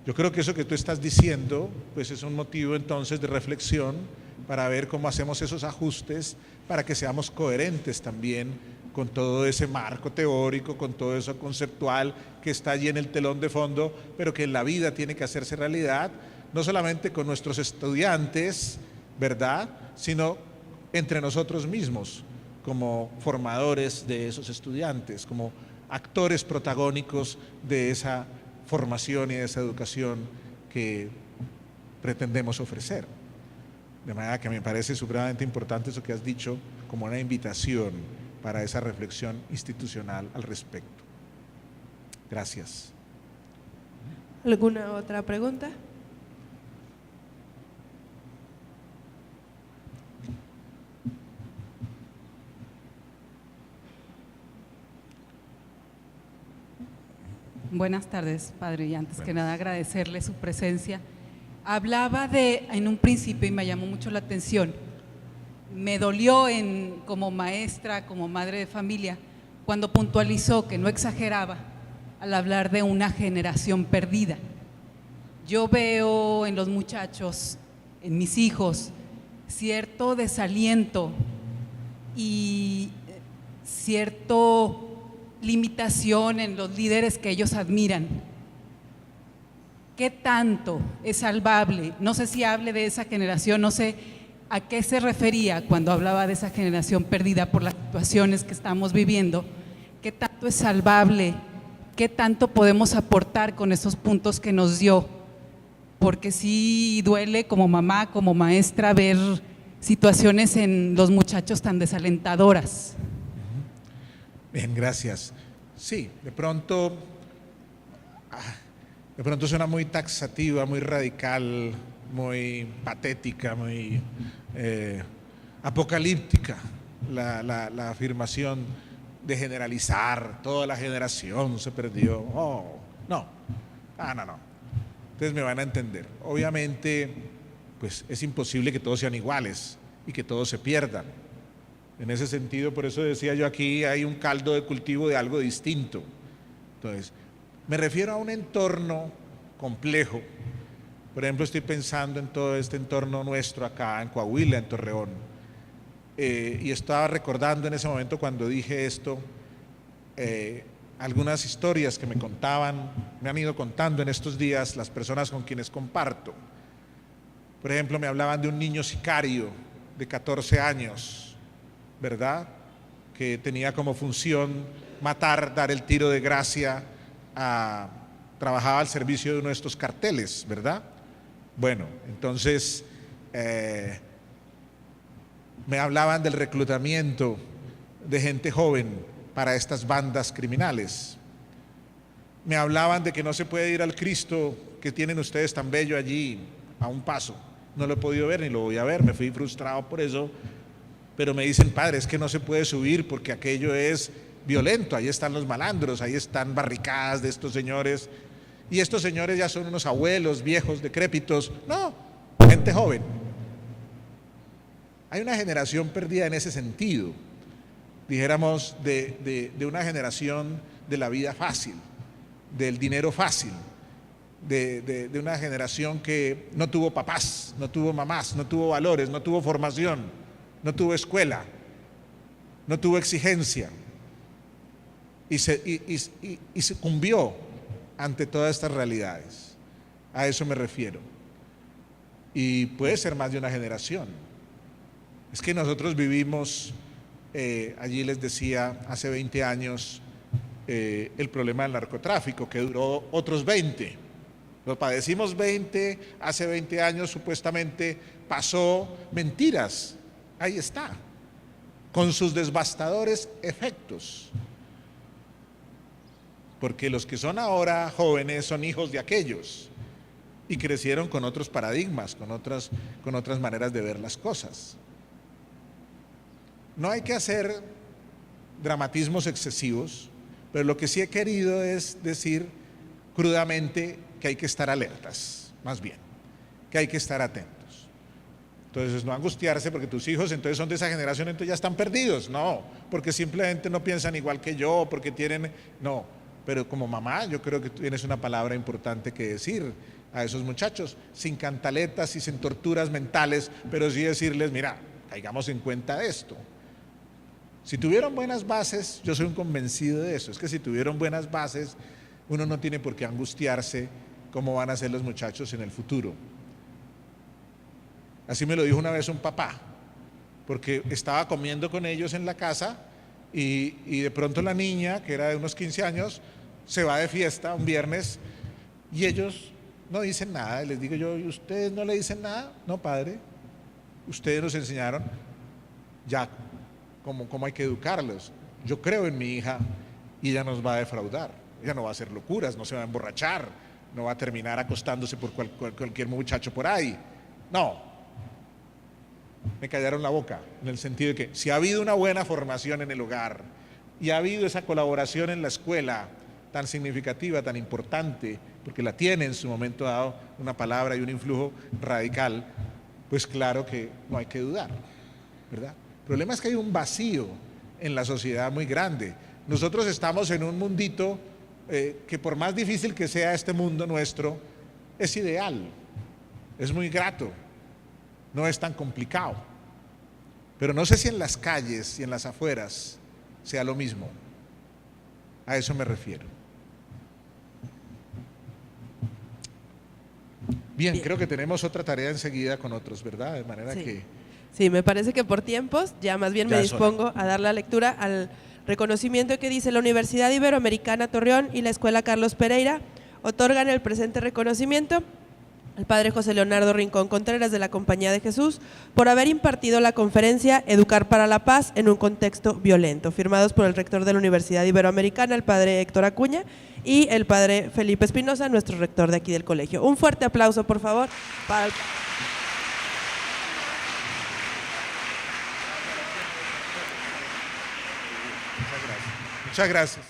Yo creo que eso que tú estás diciendo, pues es un motivo entonces de reflexión para ver cómo hacemos esos ajustes para que seamos coherentes también con todo ese marco teórico, con todo eso conceptual que está allí en el telón de fondo, pero que en la vida tiene que hacerse realidad, no solamente con nuestros estudiantes, ¿verdad?, sino entre nosotros mismos, como formadores de esos estudiantes, como actores protagónicos de esa formación y de esa educación que pretendemos ofrecer. De manera que me parece supremamente importante eso que has dicho como una invitación para esa reflexión institucional al respecto. Gracias. ¿Alguna otra pregunta? Buenas tardes, padre, y antes que nada agradecerle su presencia. Hablaba en un principio y me llamó mucho la atención, me dolió como maestra, como madre de familia, cuando puntualizó que no exageraba al hablar de una generación perdida. Yo veo en los muchachos, en mis hijos, cierto desaliento y cierto limitación en los líderes que ellos admiran. ¿Qué tanto es salvable? No sé si hable de esa generación, no sé a qué se refería cuando hablaba de esa generación perdida por las situaciones que estamos viviendo. ¿Qué tanto es salvable? ¿Qué tanto podemos aportar con esos puntos que nos dio? Porque sí duele como mamá, como maestra, ver situaciones en los muchachos tan desalentadoras. Bien, gracias. Sí, de pronto suena muy taxativa, muy radical, muy patética, muy apocalíptica la afirmación de generalizar, toda la generación se perdió. Oh, no. Ustedes me van a entender. Obviamente, pues es imposible que todos sean iguales y que todos se pierdan. En ese sentido, por eso decía yo, aquí hay un caldo de cultivo de algo distinto. Entonces, me refiero a un entorno complejo. Por ejemplo, estoy pensando en todo este entorno nuestro acá en Coahuila, en Torreón. Y estaba recordando en ese momento cuando dije esto, algunas historias que me han ido contando en estos días las personas con quienes comparto. Por ejemplo, me hablaban de un niño sicario de 14 años, ¿verdad?, que tenía como función matar, dar el tiro de gracia, trabajaba al servicio de uno de estos carteles, ¿verdad? Bueno, entonces me hablaban del reclutamiento de gente joven para estas bandas criminales. Me hablaban de que no se puede ir al Cristo que tienen ustedes tan bello allí a un paso. No lo he podido ver ni lo voy a ver, me fui frustrado por eso. Pero me dicen, padre, es que no se puede subir porque aquello es violento, ahí están los malandros, ahí están barricadas de estos señores, y estos señores ya son unos abuelos, viejos, decrépitos. No, gente joven. Hay una generación perdida en ese sentido, dijéramos, de una generación de la vida fácil, del dinero fácil, de una generación que no tuvo papás, no tuvo mamás, no tuvo valores, no tuvo formación, no tuvo escuela, no tuvo exigencia y sucumbió ante todas estas realidades. A eso me refiero. Y puede ser más de una generación. Es que nosotros vivimos, allí les decía, hace 20 años, el problema del narcotráfico, que duró otros 20. Lo padecimos 20, hace 20 años supuestamente pasó, mentiras, ahí está, con sus devastadores efectos. Porque los que son ahora jóvenes son hijos de aquellos y crecieron con otros paradigmas, con otras maneras de ver las cosas. No hay que hacer dramatismos excesivos, pero lo que sí he querido es decir crudamente que hay que estar alertas, más bien, que hay que estar atentos. Entonces, no angustiarse porque tus hijos entonces son de esa generación, entonces ya están perdidos. No, porque simplemente no piensan igual que yo, porque tienen... No, pero como mamá yo creo que tienes una palabra importante que decir a esos muchachos, sin cantaletas y sin torturas mentales, pero sí decirles, mira, caigamos en cuenta de esto. Si tuvieron buenas bases, yo soy un convencido de eso, es que si tuvieron buenas bases, uno no tiene por qué angustiarse cómo van a ser los muchachos en el futuro. Así me lo dijo una vez un papá, porque estaba comiendo con ellos en la casa y de pronto la niña, que era de unos 15 años, se va de fiesta un viernes y ellos no dicen nada. Y les digo yo, ¿y ustedes no le dicen nada? No, padre, ustedes nos enseñaron ya cómo hay que educarlos. Yo creo en mi hija y ella nos va a defraudar. Ella no va a hacer locuras, no se va a emborrachar, no va a terminar acostándose por cualquier muchacho por ahí. No. Me callaron la boca, en el sentido de que si ha habido una buena formación en el hogar y ha habido esa colaboración en la escuela tan significativa, tan importante, porque la tiene en su momento dado una palabra y un influjo radical, pues claro que no hay que dudar, ¿verdad? El problema es que hay un vacío en la sociedad muy grande. Nosotros estamos en un mundito que por más difícil que sea este mundo nuestro, es ideal, es muy grato, no es tan complicado. Pero no sé si en las calles y en las afueras sea lo mismo. A eso me refiero. Bien, creo que tenemos otra tarea enseguida con otros, ¿verdad? De manera que... Sí, me parece que por tiempos ya más bien me dispongo a dar la lectura al reconocimiento que dice la Universidad Iberoamericana Torreón y la Escuela Carlos Pereira otorgan el presente reconocimiento al padre José Leonardo Rincón Contreras de la Compañía de Jesús por haber impartido la conferencia Educar para la Paz en un contexto violento, firmados por el rector de la Universidad Iberoamericana, el padre Héctor Acuña, y el padre Felipe Espinosa, nuestro rector de aquí del colegio. Un fuerte aplauso, por favor, para el... Muchas gracias.